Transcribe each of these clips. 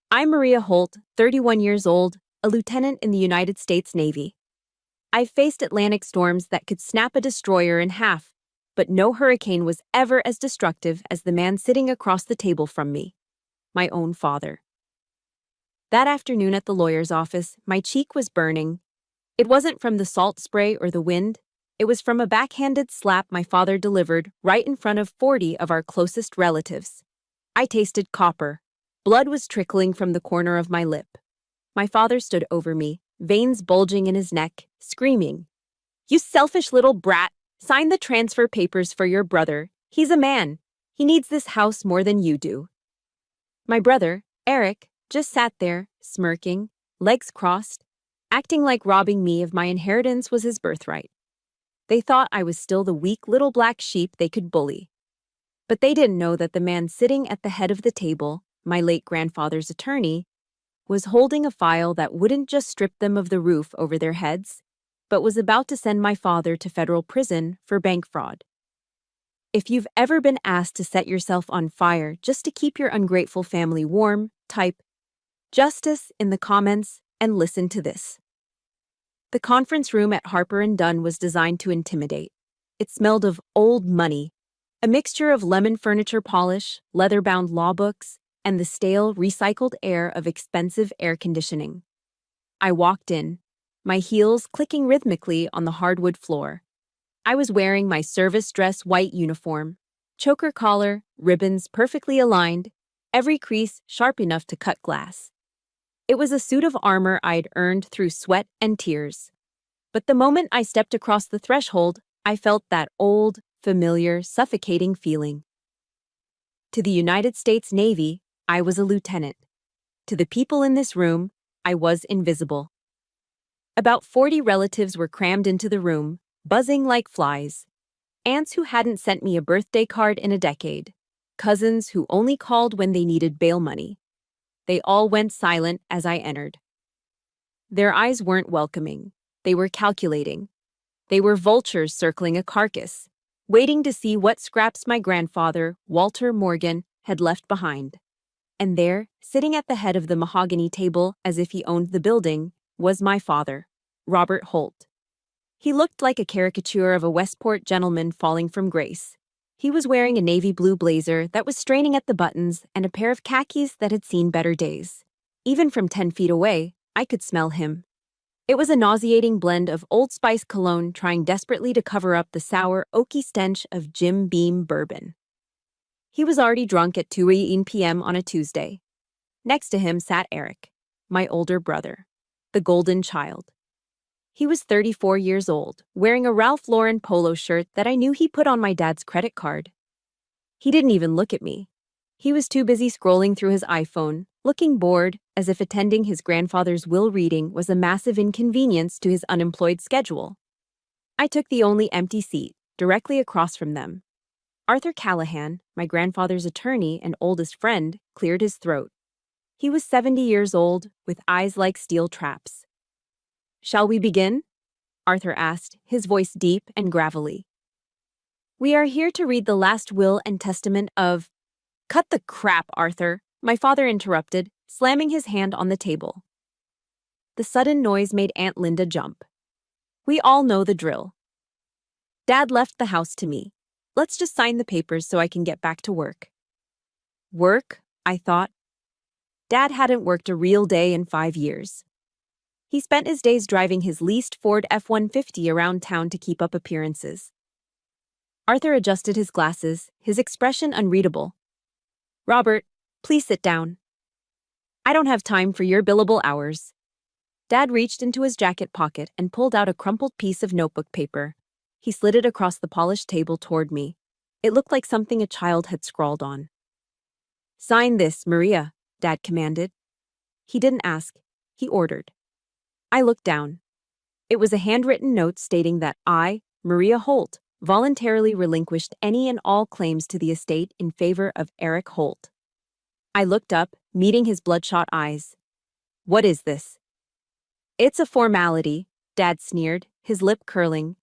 I'm Maria Holt, 31 years old, a lieutenant in the United States Navy. I've faced Atlantic storms that could snap a destroyer in half, but no hurricane was ever as destructive as the man sitting across the table from me, my own father. That afternoon at the lawyer's office, my cheek was burning. It wasn't from the salt spray or the wind. It was from a backhanded slap my father delivered right in front of 40 of our closest relatives. I tasted copper. Blood was trickling from the corner of my lip. My father stood over me, veins bulging in his neck, screaming, "You selfish little brat! Sign the transfer papers for your brother. He's a man. He needs this house more than you do." My brother, Eric, just sat there, smirking, legs crossed, acting like robbing me of my inheritance was his birthright. They thought I was still the weak little black sheep they could bully. But they didn't know that the man sitting at the head of the table, my late grandfather's attorney, was holding a file that wouldn't just strip them of the roof over their heads, but was about to send my father to federal prison for bank fraud. If you've ever been asked to set yourself on fire just to keep your ungrateful family warm, type "Justice" in the comments and listen to this. The conference room at Harper & Dunn was designed to intimidate. It smelled of old money, a mixture of lemon furniture polish, leather-bound law books, and the stale, recycled air of expensive air conditioning. I walked in, my heels clicking rhythmically on the hardwood floor. I was wearing my service dress white uniform, choker collar, ribbons perfectly aligned, every crease sharp enough to cut glass. It was a suit of armor I'd earned through sweat and tears. But the moment I stepped across the threshold, I felt that old, familiar, suffocating feeling. To the United States Navy, I was a lieutenant. To the people in this room, I was invisible. About 40 relatives were crammed into the room, buzzing like flies. Aunts who hadn't sent me a birthday card in a decade. Cousins who only called when they needed bail money. They all went silent as I entered. Their eyes weren't welcoming. They were calculating. They were vultures circling a carcass, waiting to see what scraps my grandfather, Walter Morgan, had left behind. And there, sitting at the head of the mahogany table as if he owned the building, was my father, Robert Holt. He looked like a caricature of a Westport gentleman falling from grace. He was wearing a navy blue blazer that was straining at the buttons and a pair of khakis that had seen better days. Even from 10 feet away, I could smell him. It was a nauseating blend of Old Spice cologne trying desperately to cover up the sour, oaky stench of Jim Beam bourbon. He was already drunk at 2 p.m. on a Tuesday. Next to him sat Eric, my older brother, the golden child. He was 34 years old, wearing a Ralph Lauren polo shirt that I knew he put on my dad's credit card. He didn't even look at me. He was too busy scrolling through his iPhone, looking bored, as if attending his grandfather's will reading was a massive inconvenience to his unemployed schedule. I took the only empty seat, directly across from them. Arthur Callahan, my grandfather's attorney and oldest friend, cleared his throat. He was 70 years old, with eyes like steel traps. "Shall we begin?" Arthur asked, his voice deep and gravelly. "We are here to read the last will and testament of—" "Cut the crap, Arthur," my father interrupted, slamming his hand on the table. The sudden noise made Aunt Linda jump. We all know the drill. Dad left the house to me. Let's just sign the papers so I can get back to work. Work, I thought. Dad hadn't worked a real day in 5 years. He spent his days driving his leased Ford F-150 around town to keep up appearances. Arthur adjusted his glasses, his expression unreadable. "Robert, please sit down. I don't have time for your billable hours." Dad reached into his jacket pocket and pulled out a crumpled piece of notebook paper. He slid it across the polished table toward me. It looked like something a child had scrawled on. "Sign this, Maria," Dad commanded. He didn't ask. He ordered. I looked down. It was a handwritten note stating that I, Maria Holt, voluntarily relinquished any and all claims to the estate in favor of Eric Holt. I looked up, meeting his bloodshot eyes. "What is this?" "It's a formality," Dad sneered, his lip curling.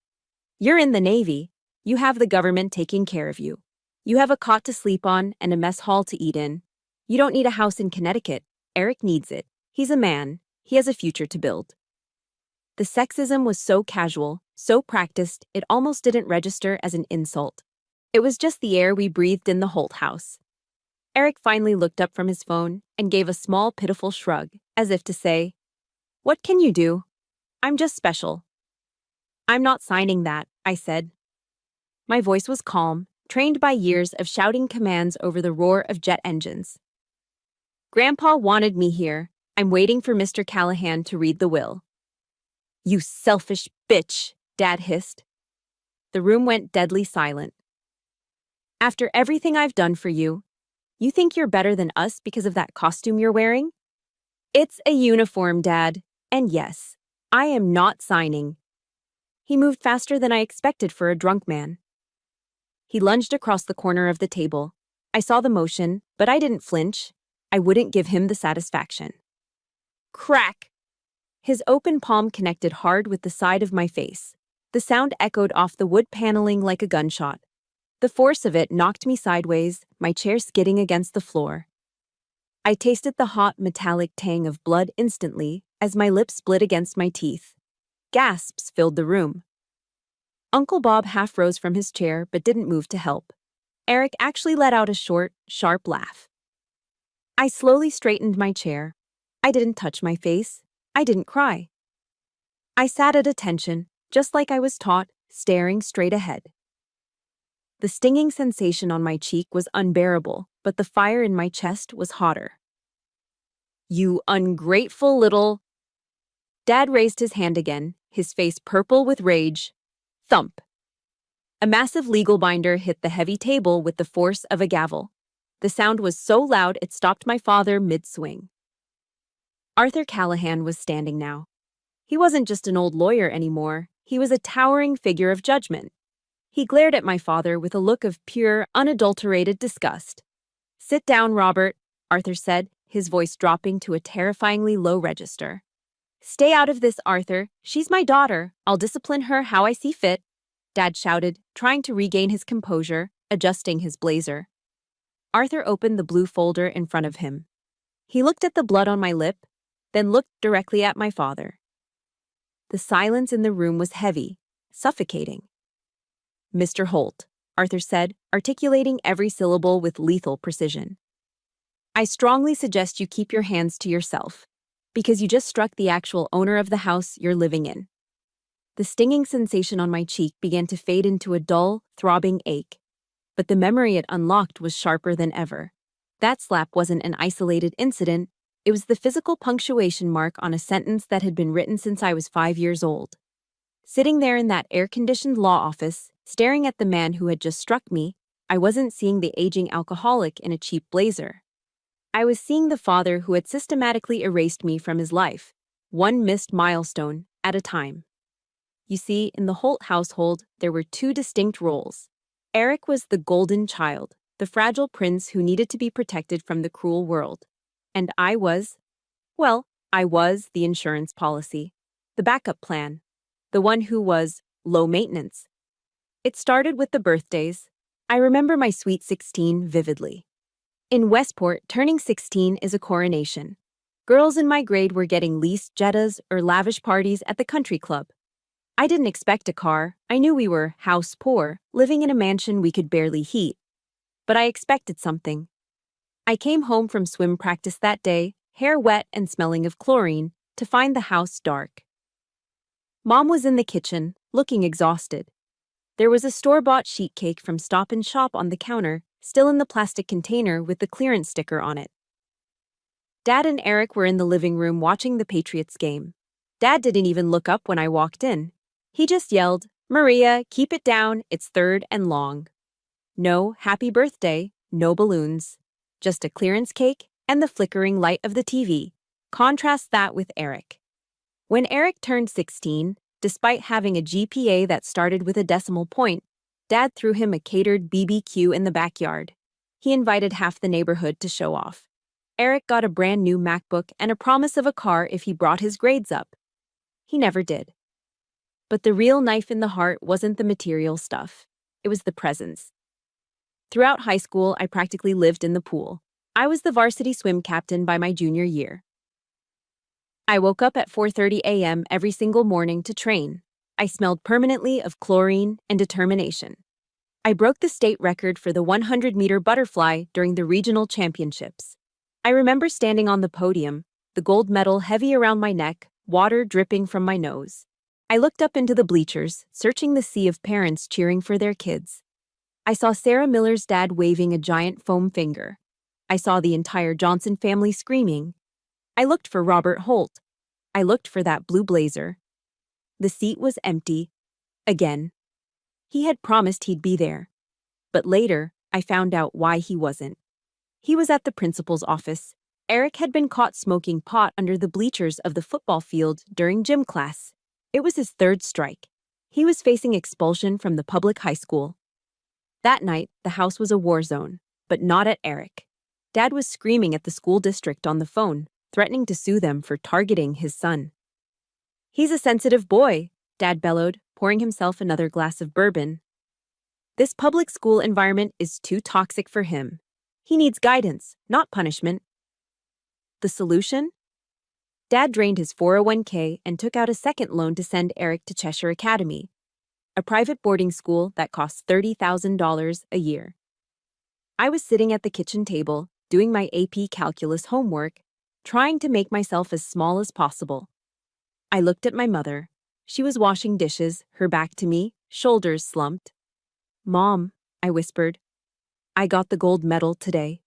"You're in the Navy. You have the government taking care of you. You have a cot to sleep on and a mess hall to eat in. You don't need a house in Connecticut. Eric needs it. He's a man. He has a future to build. The sexism was so casual, so practiced, it almost didn't register as an insult. It was just the air we breathed in the Holt house. Eric finally looked up from his phone and gave a small, pitiful shrug, as if to say, "What can you do? I'm just special." "I'm not signing that," I said. My voice was calm, trained by years of shouting commands over the roar of jet engines. "Grandpa wanted me here. I'm waiting for Mr. Callahan to read the will." "You selfish bitch," Dad hissed. The room went deadly silent. "After everything I've done for you, you think you're better than us because of that costume you're wearing?" "It's a uniform, Dad. And yes, I am not signing." He moved faster than I expected for a drunk man. He lunged across the corner of the table. I saw the motion, but I didn't flinch. I wouldn't give him the satisfaction. Crack! His open palm connected hard with the side of my face. The sound echoed off the wood paneling like a gunshot. The force of it knocked me sideways, my chair skidding against the floor. I tasted the hot, metallic tang of blood instantly as my lips split against my teeth. Gasps filled the room. Uncle Bob half rose from his chair but didn't move to help. Eric actually let out a short, sharp laugh. I slowly straightened my chair. I didn't touch my face. I didn't cry. I sat at attention, just like I was taught, staring straight ahead. The stinging sensation on my cheek was unbearable, but the fire in my chest was hotter. "You ungrateful little—" Dad raised his hand again, his face purple with rage. Thump. A massive legal binder hit the heavy table with the force of a gavel. The sound was so loud it stopped my father mid-swing. Arthur Callahan was standing now. He wasn't just an old lawyer anymore, he was a towering figure of judgment. He glared at my father with a look of pure, unadulterated disgust. "Sit down, Robert," Arthur said, his voice dropping to a terrifyingly low register. "Stay out of this, Arthur. She's my daughter. I'll discipline her how I see fit," Dad shouted, trying to regain his composure, adjusting his blazer. Arthur opened the blue folder in front of him. He looked at the blood on my lip, then looked directly at my father. The silence in the room was heavy, suffocating. "Mr. Holt," Arthur said, articulating every syllable with lethal precision. "I strongly suggest you keep your hands to yourself, because you just struck the actual owner of the house you're living in." The stinging sensation on my cheek began to fade into a dull, throbbing ache, but the memory it unlocked was sharper than ever. That slap wasn't an isolated incident, it was the physical punctuation mark on a sentence that had been written since I was 5 years old. Sitting there in that air-conditioned law office, staring at the man who had just struck me, I wasn't seeing the aging alcoholic in a cheap blazer. I was seeing the father who had systematically erased me from his life, one missed milestone at a time. You see, in the Holt household, there were two distinct roles. Eric was the golden child, the fragile prince who needed to be protected from the cruel world. And I was the insurance policy, the backup plan, the one who was low maintenance. It started with the birthdays. I remember my sweet 16 vividly. In Westport, turning 16 is a coronation. Girls in my grade were getting leased Jettas or lavish parties at the country club. I didn't expect a car. I knew we were house poor, living in a mansion we could barely heat. But I expected something. I came home from swim practice that day, hair wet and smelling of chlorine, to find the house dark. Mom was in the kitchen, looking exhausted. There was a store-bought sheet cake from Stop and Shop on the counter, still in the plastic container with the clearance sticker on it. Dad and Eric were in the living room watching the Patriots game. Dad didn't even look up when I walked in. He just yelled, "Maria, keep it down, it's third and long." No happy birthday, no balloons. Just a clearance cake and the flickering light of the TV. Contrast that with Eric. When Eric turned 16, despite having a GPA that started with a decimal point, Dad threw him a catered BBQ in the backyard. He invited half the neighborhood to show off. Eric got a brand new MacBook and a promise of a car if he brought his grades up. He never did. But the real knife in the heart wasn't the material stuff. It was the presence. Throughout high school, I practically lived in the pool. I was the varsity swim captain by my junior year. I woke up at 4:30 a.m. every single morning to train. I smelled permanently of chlorine and determination. I broke the state record for the 100-meter butterfly during the regional championships. I remember standing on the podium, the gold medal heavy around my neck, water dripping from my nose. I looked up into the bleachers, searching the sea of parents cheering for their kids. I saw Sarah Miller's dad waving a giant foam finger. I saw the entire Johnson family screaming. I looked for Robert Holt. I looked for that blue blazer. The seat was empty. Again. He had promised he'd be there. But later, I found out why he wasn't. He was at the principal's office. Eric had been caught smoking pot under the bleachers of the football field during gym class. It was his third strike. He was facing expulsion from the public high school. That night, the house was a war zone, but not at Eric. Dad was screaming at the school district on the phone, threatening to sue them for targeting his son. "He's a sensitive boy," Dad bellowed, pouring himself another glass of bourbon. "This public school environment is too toxic for him. He needs guidance, not punishment." The solution? Dad drained his 401k and took out a second loan to send Eric to Cheshire Academy, a private boarding school that costs $30,000 a year. I was sitting at the kitchen table, doing my AP calculus homework, trying to make myself as small as possible. I looked at my mother. She was washing dishes, her back to me, shoulders slumped. "Mom," I whispered, "I got the gold medal today."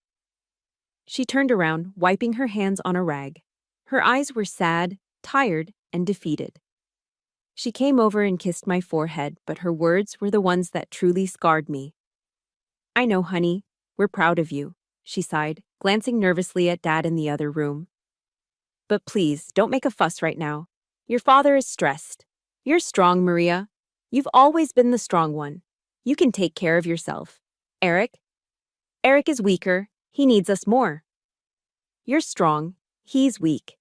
She turned around, wiping her hands on a rag. Her eyes were sad, tired, and defeated. She came over and kissed my forehead, but her words were the ones that truly scarred me. "I know, honey. We're proud of you," she sighed, glancing nervously at Dad in the other room. "But please, don't make a fuss right now. Your father is stressed. You're strong, Maria. You've always been the strong one. You can take care of yourself. Eric is weaker. He needs us more. You're strong. He's weak."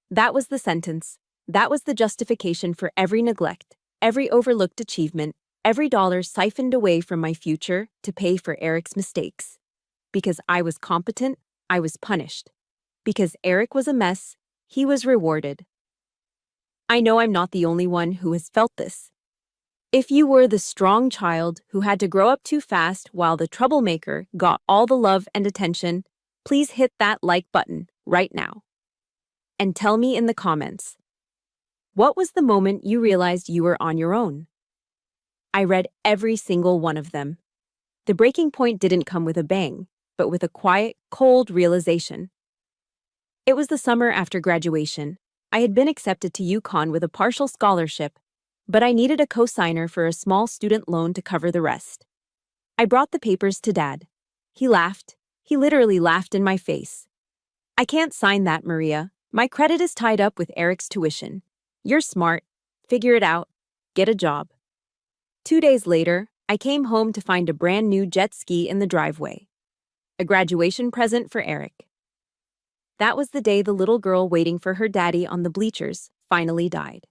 That was the sentence. That was the justification for every neglect, every overlooked achievement, every dollar siphoned away from my future to pay for Eric's mistakes. Because I was competent, I was punished. Because Eric was a mess, he was rewarded. I know I'm not the only one who has felt this. If you were the strong child who had to grow up too fast while the troublemaker got all the love and attention, please hit that like button right now. And tell me in the comments, what was the moment you realized you were on your own? I read every single one of them. The breaking point didn't come with a bang, but with a quiet, cold realization. It was the summer after graduation. I had been accepted to UConn with a partial scholarship, but I needed a co-signer for a small student loan to cover the rest. I brought the papers to Dad. He laughed. He literally laughed in my face. "I can't sign that, Maria. My credit is tied up with Eric's tuition. You're smart. Figure it out. Get a job." 2 days later, I came home to find a brand new jet ski in the driveway. A graduation present for Eric. That was the day the little girl waiting for her daddy on the bleachers finally died.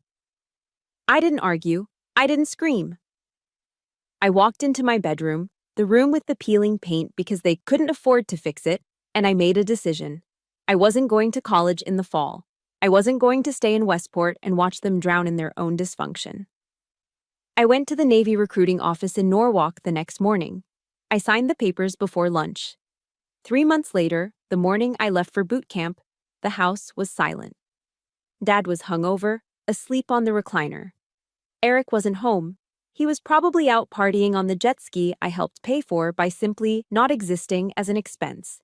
I didn't argue. I didn't scream. I walked into my bedroom, the room with the peeling paint because they couldn't afford to fix it, and I made a decision. I wasn't going to college in the fall. I wasn't going to stay in Westport and watch them drown in their own dysfunction. I went to the Navy recruiting office in Norwalk the next morning. I signed the papers before lunch. 3 months later, the morning I left for boot camp, the house was silent. Dad was hungover, asleep on the recliner. Eric wasn't home. He was probably out partying on the jet ski I helped pay for by simply not existing as an expense.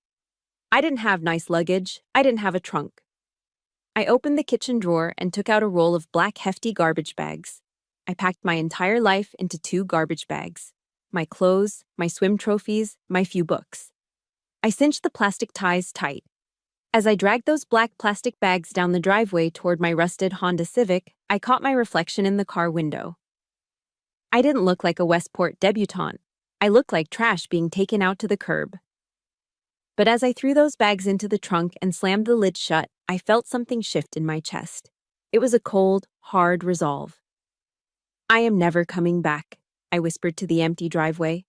I didn't have nice luggage. I didn't have a trunk. I opened the kitchen drawer and took out a roll of black hefty garbage bags. I packed my entire life into 2 garbage bags. My clothes, my swim trophies, my few books. I cinched the plastic ties tight. As I dragged those black plastic bags down the driveway toward my rusted Honda Civic, I caught my reflection in the car window. I didn't look like a Westport debutante. I looked like trash being taken out to the curb. But as I threw those bags into the trunk and slammed the lid shut, I felt something shift in my chest. It was a cold, hard resolve. "I am never coming back," I whispered to the empty driveway.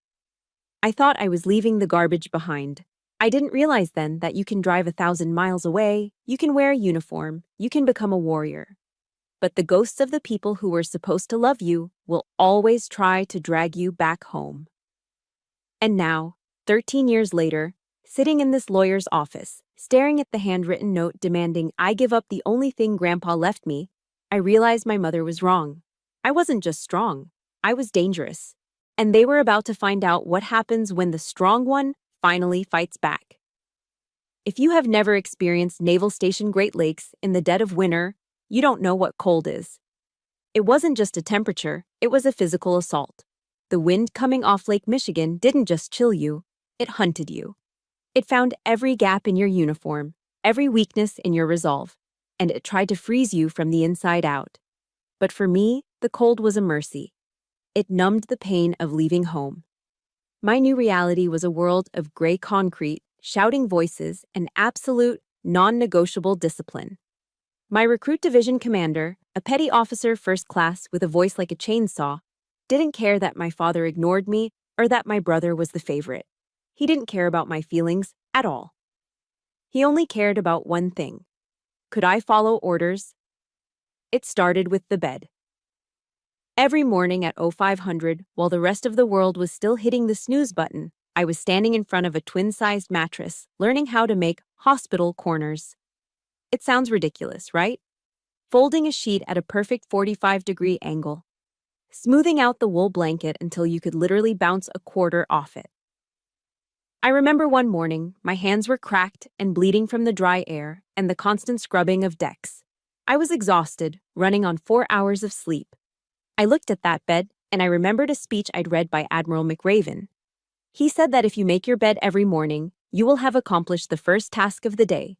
I thought I was leaving the garbage behind. I didn't realize then that you can drive 1,000 miles away, you can wear a uniform, you can become a warrior. But the ghosts of the people who were supposed to love you will always try to drag you back home. And now, 13 years later, sitting in this lawyer's office, staring at the handwritten note demanding I give up the only thing Grandpa left me, I realized my mother was wrong. I wasn't just strong, I was dangerous. And they were about to find out what happens when the strong one finally fights back. If you have never experienced Naval Station Great Lakes in the dead of winter, you don't know what cold is. It wasn't just a temperature, it was a physical assault. The wind coming off Lake Michigan didn't just chill you, it hunted you. It found every gap in your uniform, every weakness in your resolve, and it tried to freeze you from the inside out. But for me, the cold was a mercy. It numbed the pain of leaving home. My new reality was a world of gray concrete, shouting voices, and absolute, non-negotiable discipline. My recruit division commander, a petty officer first class with a voice like a chainsaw, didn't care that my father ignored me or that my brother was the favorite. He didn't care about my feelings at all. He only cared about one thing. Could I follow orders? It started with the bed. Every morning at 0500, while the rest of the world was still hitting the snooze button, I was standing in front of a twin-sized mattress, learning how to make hospital corners. It sounds ridiculous, right? Folding a sheet at a perfect 45-degree angle. Smoothing out the wool blanket until you could literally bounce a quarter off it. I remember one morning, my hands were cracked and bleeding from the dry air and the constant scrubbing of decks. I was exhausted, running on 4 hours of sleep. I looked at that bed, and I remembered a speech I'd read by Admiral McRaven. He said that if you make your bed every morning, you will have accomplished the first task of the day.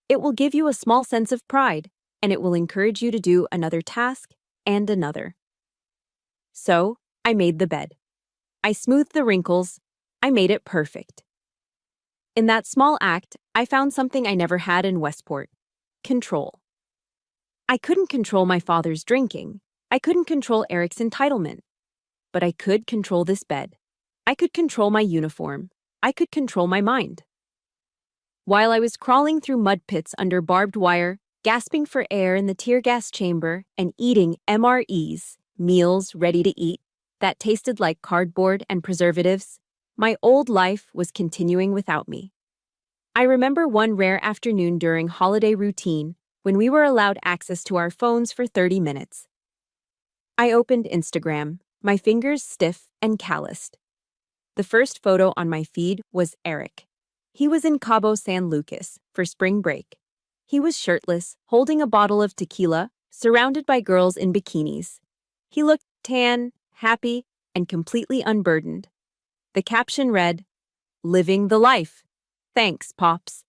It will give you a small sense of pride, and it will encourage you to do another task and another. So, I made the bed. I smoothed the wrinkles. I made it perfect. In that small act, I found something I never had in Westport: control. I couldn't control my father's drinking. I couldn't control Eric's entitlement. But I could control this bed. I could control my uniform. I could control my mind. While I was crawling through mud pits under barbed wire, gasping for air in the tear gas chamber, and eating MREs, meals ready to eat, that tasted like cardboard and preservatives, my old life was continuing without me. I remember one rare afternoon during holiday routine when we were allowed access to our phones for 30 minutes. I opened Instagram, my fingers stiff and calloused. The first photo on my feed was Eric. He was in Cabo San Lucas for spring break. He was shirtless, holding a bottle of tequila, surrounded by girls in bikinis. He looked tan, happy, and completely unburdened. The caption read, "Living the life. Thanks, Pops."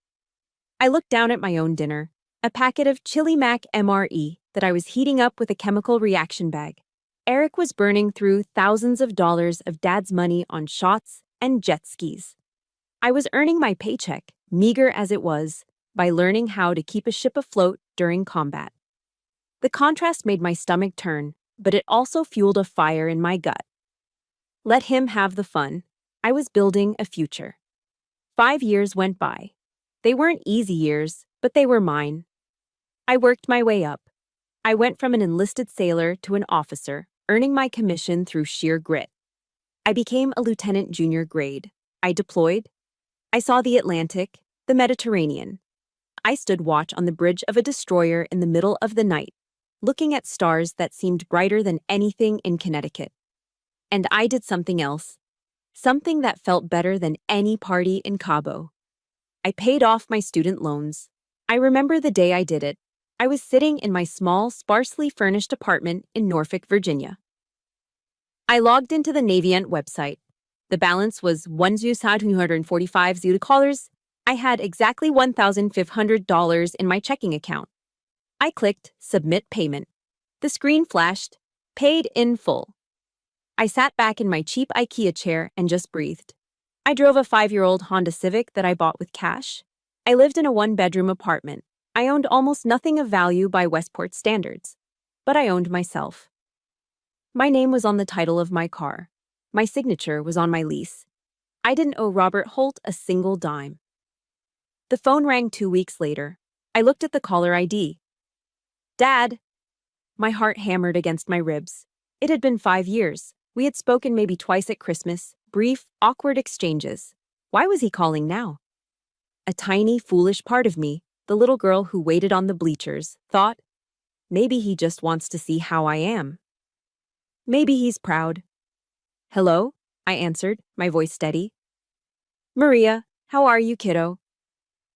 I looked down at my own dinner, a packet of Chili Mac MRE that I was heating up with a chemical reaction bag. Eric was burning through thousands of dollars of Dad's money on shots and jet skis. I was earning my paycheck, meager as it was, by learning how to keep a ship afloat during combat. The contrast made my stomach turn, but it also fueled a fire in my gut. Let him have the fun. I was building a future. 5 years went by. They weren't easy years, but they were mine. I worked my way up. I went from an enlisted sailor to an officer, earning my commission through sheer grit. I became a lieutenant junior grade. I deployed. I saw the Atlantic, the Mediterranean. I stood watch on the bridge of a destroyer in the middle of the night, looking at stars that seemed brighter than anything in Connecticut. And I did something else, something that felt better than any party in Cabo. I paid off my student loans. I remember the day I did it. I was sitting in my small, sparsely furnished apartment in Norfolk, Virginia. I logged into the Navient website. The balance was $1,245. I had exactly $1,500 in my checking account. I clicked Submit Payment. The screen flashed, Paid in full. I sat back in my cheap IKEA chair and just breathed. I drove a 5-year-old Honda Civic that I bought with cash. I lived in a 1-bedroom apartment. I owned almost nothing of value by Westport standards, but I owned myself. My name was on the title of my car. My signature was on my lease. I didn't owe Robert Holt a single dime. The phone rang 2 weeks later. I looked at the caller ID. Dad! My heart hammered against my ribs. It had been 5 years. We had spoken maybe twice at Christmas, brief, awkward exchanges. Why was he calling now? A tiny, foolish part of me, the little girl who waited on the bleachers, thought, maybe he just wants to see how I am. Maybe he's proud. Hello? I answered, my voice steady. Maria, how are you, kiddo?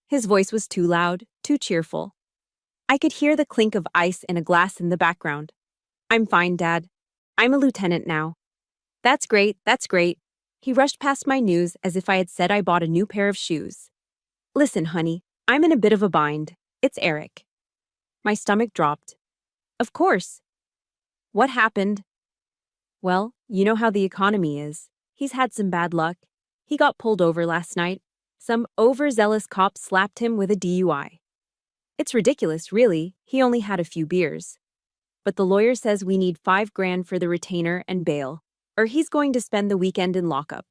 His voice was too loud, too cheerful. I could hear the clink of ice in a glass in the background. I'm fine, Dad. I'm a lieutenant now. That's great, that's great. He rushed past my news as if I had said I bought a new pair of shoes. Listen, honey, I'm in a bit of a bind. It's Eric. My stomach dropped. Of course. What happened? Well, you know how the economy is. He's had some bad luck. He got pulled over last night. Some overzealous cop slapped him with a DUI. It's ridiculous, really. He only had a few beers. But the lawyer says we need $5,000 for the retainer and bail, or he's going to spend the weekend in lockup.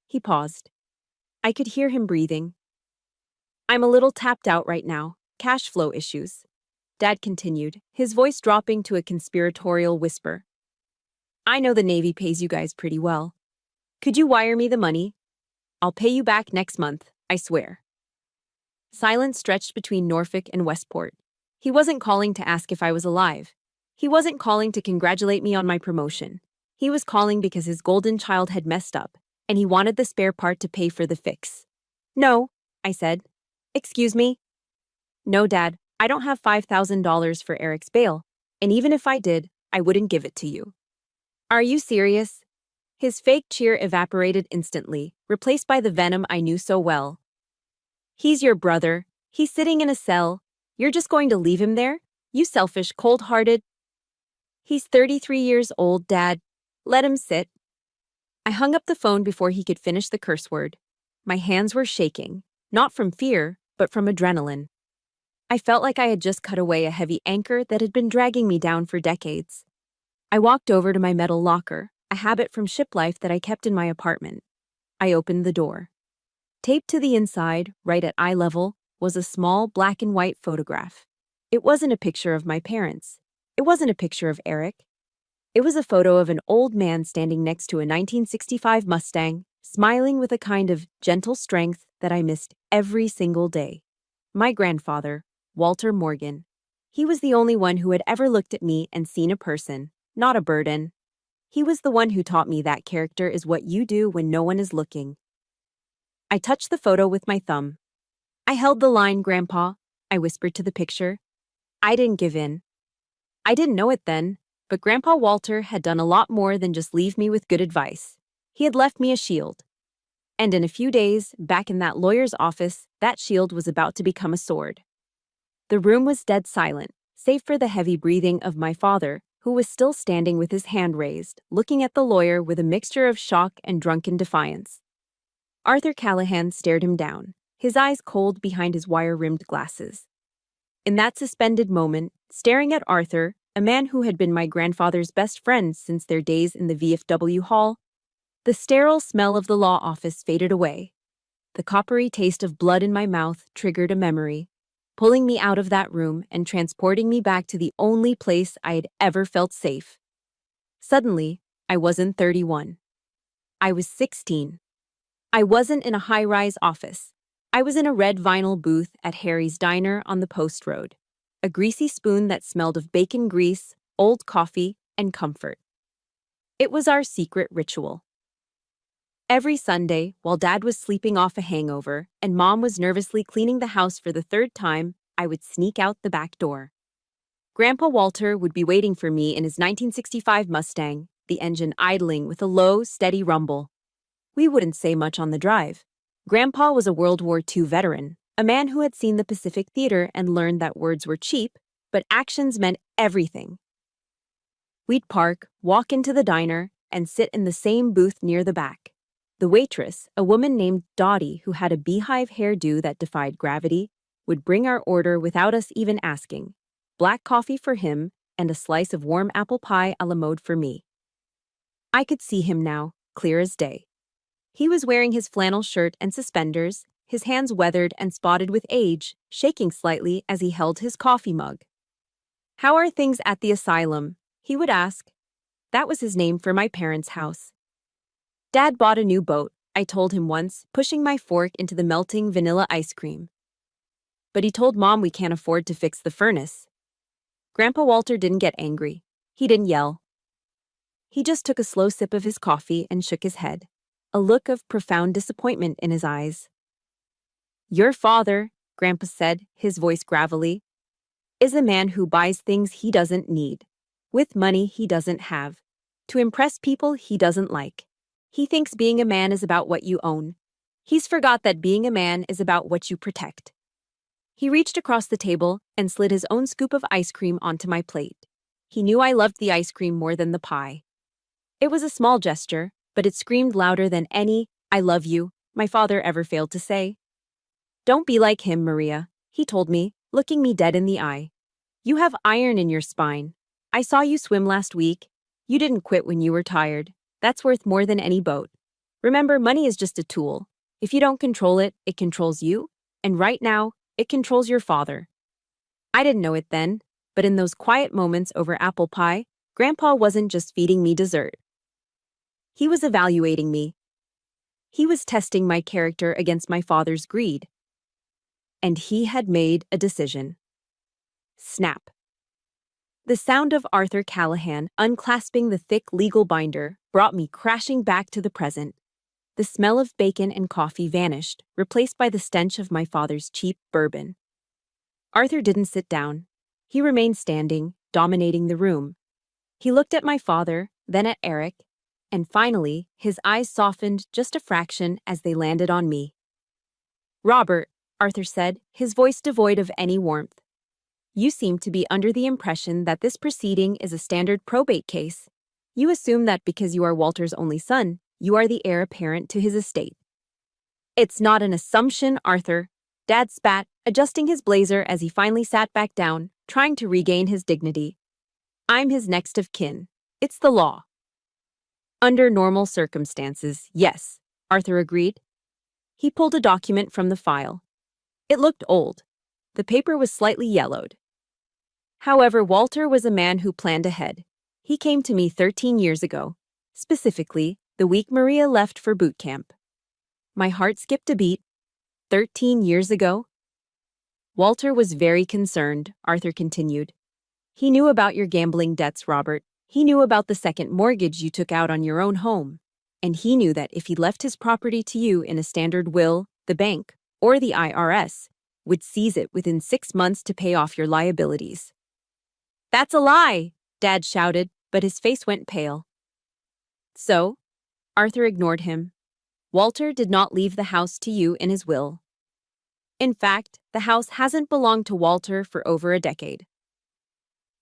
He paused. I could hear him breathing. I'm a little tapped out right now. Cash flow issues. Dad continued, his voice dropping to a conspiratorial whisper. I know the Navy pays you guys pretty well. Could you wire me the money? I'll pay you back next month, I swear. Silence stretched between Norfolk and Westport. He wasn't calling to ask if I was alive. He wasn't calling to congratulate me on my promotion. He was calling because his golden child had messed up, and he wanted the spare part to pay for the fix. No, I said. Excuse me? No, Dad, I don't have $5,000 for Eric's bail, and even if I did, I wouldn't give it to you. Are you serious? His fake cheer evaporated instantly, replaced by the venom I knew so well. He's your brother. He's sitting in a cell. You're just going to leave him there? You selfish, cold-hearted. He's 33 years old, Dad. Let him sit. I hung up the phone before he could finish the curse word. My hands were shaking, not from fear, but from adrenaline. I felt like I had just cut away a heavy anchor that had been dragging me down for decades. I walked over to my metal locker, a habit from ship life that I kept in my apartment. I opened the door. Taped to the inside, right at eye level, was a small black and white photograph. It wasn't a picture of my parents. It wasn't a picture of Eric. It was a photo of an old man standing next to a 1965 Mustang, smiling with a kind of gentle strength that I missed every single day. My grandfather, Walter Morgan. He was the only one who had ever looked at me and seen a person, not a burden. He was the one who taught me that character is what you do when no one is looking. I touched the photo with my thumb. I held the line, Grandpa, I whispered to the picture. I didn't give in. I didn't know it then, but Grandpa Walter had done a lot more than just leave me with good advice. He had left me a shield. And in a few days, back in that lawyer's office, that shield was about to become a sword. The room was dead silent, save for the heavy breathing of my father, who was still standing with his hand raised, looking at the lawyer with a mixture of shock and drunken defiance. Arthur Callahan stared him down, his eyes cold behind his wire-rimmed glasses. In that suspended moment, staring at Arthur, a man who had been my grandfather's best friend since their days in the VFW hall, the sterile smell of the law office faded away. The coppery taste of blood in my mouth triggered a memory, pulling me out of that room and transporting me back to the only place I had ever felt safe. Suddenly, I wasn't 31. I was 16. I wasn't in a high-rise office. I was in a red vinyl booth at Harry's Diner on the Post Road, a greasy spoon that smelled of bacon grease, old coffee, and comfort. It was our secret ritual. Every Sunday, while Dad was sleeping off a hangover and Mom was nervously cleaning the house for the third time, I would sneak out the back door. Grandpa Walter would be waiting for me in his 1965 Mustang, the engine idling with a low, steady rumble. We wouldn't say much on the drive. Grandpa was a World War II veteran, a man who had seen the Pacific Theater and learned that words were cheap, but actions meant everything. We'd park, walk into the diner, and sit in the same booth near the back. The waitress, a woman named Dottie who had a beehive hairdo that defied gravity, would bring our order without us even asking. Black coffee for him and a slice of warm apple pie a la mode for me. I could see him now, clear as day. He was wearing his flannel shirt and suspenders, his hands weathered and spotted with age, shaking slightly as he held his coffee mug. "How are things at the asylum?" he would ask. That was his name for my parents' house. "Dad bought a new boat," I told him once, pushing my fork into the melting vanilla ice cream. "But he told Mom we can't afford to fix the furnace." Grandpa Walter didn't get angry. He didn't yell. He just took a slow sip of his coffee and shook his head, a look of profound disappointment in his eyes. "Your father," Grandpa said, his voice gravelly, "is a man who buys things he doesn't need, with money he doesn't have, to impress people he doesn't like. He thinks being a man is about what you own. He's forgot that being a man is about what you protect." He reached across the table and slid his own scoop of ice cream onto my plate. He knew I loved the ice cream more than the pie. It was a small gesture, but it screamed louder than any "I love you" my father ever failed to say. "Don't be like him, Maria," he told me, looking me dead in the eye. "You have iron in your spine. I saw you swim last week. You didn't quit when you were tired. That's worth more than any boat. Remember, money is just a tool. If you don't control it, it controls you, and right now, it controls your father." I didn't know it then, but in those quiet moments over apple pie, Grandpa wasn't just feeding me dessert. He was evaluating me. He was testing my character against my father's greed. And he had made a decision. Snap. The sound of Arthur Callahan unclasping the thick legal binder brought me crashing back to the present. The smell of bacon and coffee vanished, replaced by the stench of my father's cheap bourbon. Arthur didn't sit down. He remained standing, dominating the room. He looked at my father, then at Eric, and finally, his eyes softened just a fraction as they landed on me. "Robert," Arthur said, his voice devoid of any warmth, "you seem to be under the impression that this proceeding is a standard probate case. You assume that because you are Walter's only son, you are the heir apparent to his estate." "It's not an assumption, Arthur," Dad spat, adjusting his blazer as he finally sat back down, trying to regain his dignity. "I'm his next of kin. It's the law." "Under normal circumstances, yes," Arthur agreed. He pulled a document from the file. It looked old. The paper was slightly yellowed. However, Walter was a man who planned ahead. He came to me 13 years ago, specifically the week Maria left for boot camp. My heart skipped a beat. 13 years ago? "Walter was very concerned," Arthur continued. "He knew about your gambling debts, Robert. He knew about the second mortgage you took out on your own home. And he knew that if he left his property to you in a standard will, the bank, or the IRS, would seize it within 6 months to pay off your liabilities." "That's a lie!" Dad shouted, but his face went pale. "So?" Arthur ignored him. "Walter did not leave the house to you in his will. In fact, the house hasn't belonged to Walter for over a decade."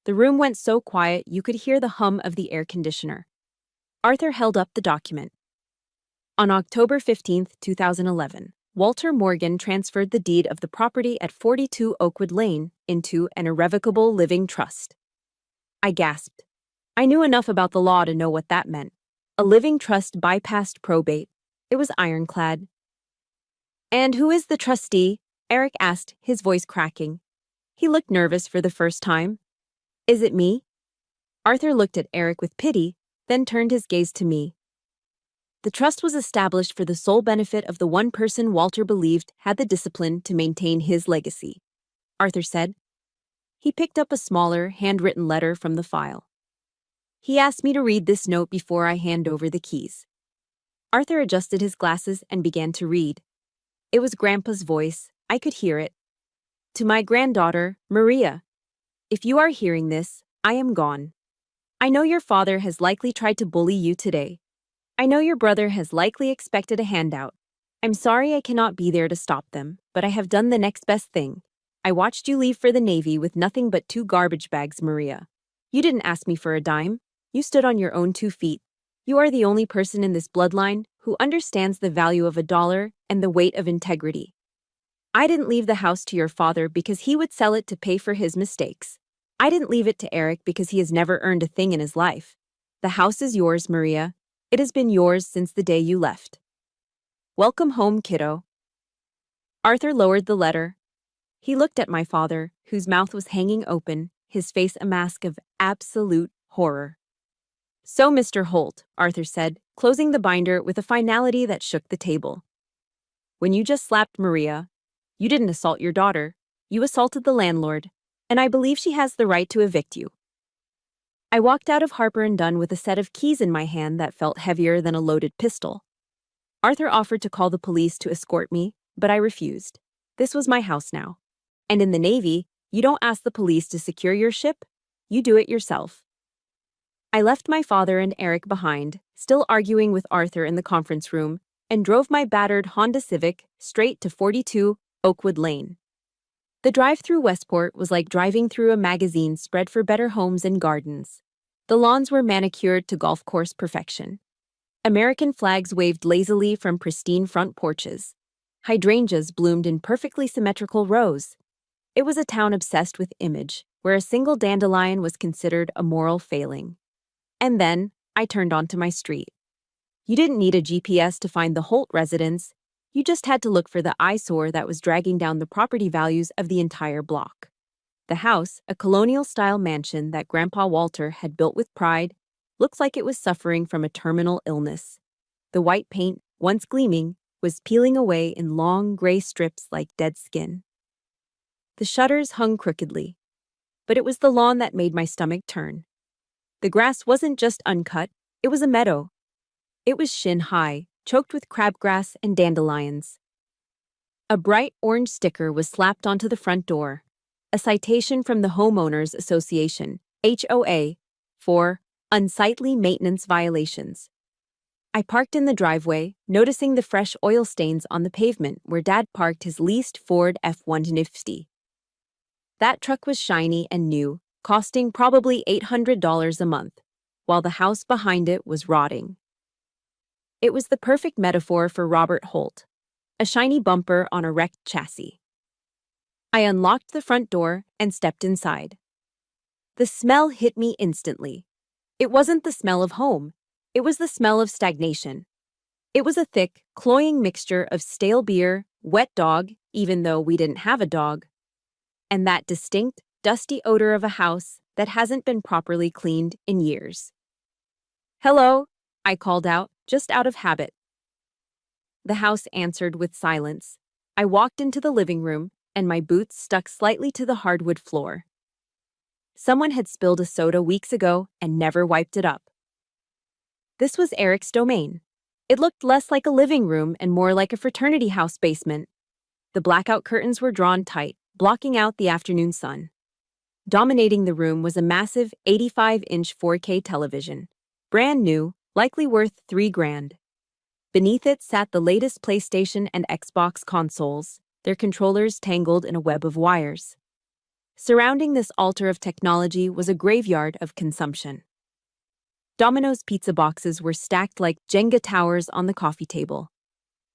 The room went so quiet you could hear the hum of the air conditioner. Arthur held up the document. On October 15, 2011, Walter Morgan transferred the deed of the property at 42 Oakwood Lane into an irrevocable living trust. I gasped. I knew enough about the law to know what that meant. A living trust bypassed probate. It was ironclad. "And who is the trustee?" Eric asked, his voice cracking. He looked nervous for the first time. "Is it me?" Arthur looked at Eric with pity, then turned his gaze to me. "The trust was established for the sole benefit of the one person Walter believed had the discipline to maintain his legacy," Arthur said. He picked up a smaller, handwritten letter from the file. "He asked me to read this note before I hand over the keys." Arthur adjusted his glasses and began to read. It was Grandpa's voice. I could hear it. "To my granddaughter, Maria. If you are hearing this, I am gone. I know your father has likely tried to bully you today. I know your brother has likely expected a handout. I'm sorry I cannot be there to stop them, but I have done the next best thing. I watched you leave for the Navy with nothing but 2 garbage bags, Maria. You didn't ask me for a dime. You stood on your own 2 feet. You are the only person in this bloodline who understands the value of a dollar and the weight of integrity. I didn't leave the house to your father because he would sell it to pay for his mistakes. I didn't leave it to Eric because he has never earned a thing in his life. The house is yours, Maria. It has been yours since the day you left. Welcome home, kiddo." Arthur lowered the letter. He looked at my father, whose mouth was hanging open, his face a mask of absolute horror. "So, Mr. Holt," Arthur said, closing the binder with a finality that shook the table. "When you just slapped Maria, you didn't assault your daughter. You assaulted the landlord, and I believe she has the right to evict you." I walked out of Harper & Dunn with a set of keys in my hand that felt heavier than a loaded pistol. Arthur offered to call the police to escort me, but I refused. This was my house now. And in the Navy, you don't ask the police to secure your ship, you do it yourself. I left my father and Eric behind, still arguing with Arthur in the conference room, and drove my battered Honda Civic straight to 42 Oakwood Lane. The drive through Westport was like driving through a magazine spread for better homes and gardens. The lawns were manicured to golf course perfection. American flags waved lazily from pristine front porches. Hydrangeas bloomed in perfectly symmetrical rows. It was a town obsessed with image, where a single dandelion was considered a moral failing. And then, I turned onto my street. You didn't need a GPS to find the Holt residence. You just had to look for the eyesore that was dragging down the property values of the entire block. The house, a colonial-style mansion that Grandpa Walter had built with pride, looked like it was suffering from a terminal illness. The white paint, once gleaming, was peeling away in long gray strips like dead skin. The shutters hung crookedly, but it was the lawn that made my stomach turn. The grass wasn't just uncut, it was a meadow. It was shin-high, choked with crabgrass and dandelions. A bright orange sticker was slapped onto the front door, a citation from the Homeowners Association, HOA, for unsightly maintenance violations. I parked in the driveway, noticing the fresh oil stains on the pavement where Dad parked his leased Ford F-150. That truck was shiny and new, costing probably $800 a month, while the house behind it was rotting. It was the perfect metaphor for Robert Holt, a shiny bumper on a wrecked chassis. I unlocked the front door and stepped inside. The smell hit me instantly. It wasn't the smell of home. It was the smell of stagnation. It was a thick, cloying mixture of stale beer, wet dog, even though we didn't have a dog, and that distinct, dusty odor of a house that hasn't been properly cleaned in years. "Hello," I called out, just out of habit. The house answered with silence. I walked into the living room, and my boots stuck slightly to the hardwood floor. Someone had spilled a soda weeks ago and never wiped it up. This was Eric's domain. It looked less like a living room and more like a fraternity house basement. The blackout curtains were drawn tight, blocking out the afternoon sun. Dominating the room was a massive 85-inch 4K television, brand new, likely worth $3,000. Beneath it sat the latest PlayStation and Xbox consoles, their controllers tangled in a web of wires. Surrounding this altar of technology was a graveyard of consumption. Domino's pizza boxes were stacked like Jenga towers on the coffee table.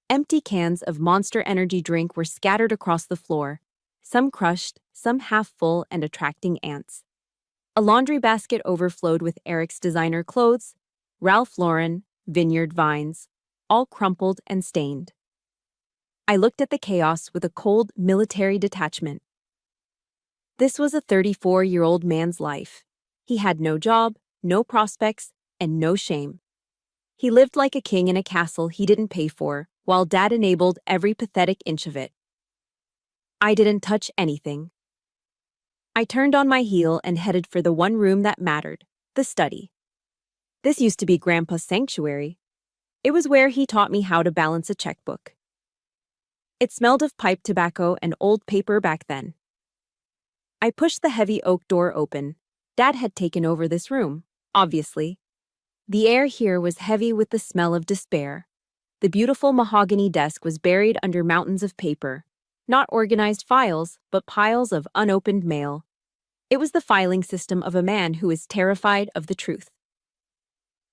Empty cans of Monster Energy drink were scattered across the floor, some crushed, some half full and attracting ants. A laundry basket overflowed with Eric's designer clothes, Ralph Lauren, Vineyard Vines, all crumpled and stained. I looked at the chaos with a cold military detachment. This was a 34-year-old man's life. He had no job, no prospects, and no shame. He lived like a king in a castle he didn't pay for, while Dad enabled every pathetic inch of it. I didn't touch anything. I turned on my heel and headed for the one room that mattered, the study. This used to be Grandpa's sanctuary. It was where he taught me how to balance a checkbook. It smelled of pipe tobacco and old paper back then. I pushed the heavy oak door open. Dad had taken over this room, obviously. The air here was heavy with the smell of despair. The beautiful mahogany desk was buried under mountains of paper. Not organized files, but piles of unopened mail. It was the filing system of a man who is terrified of the truth.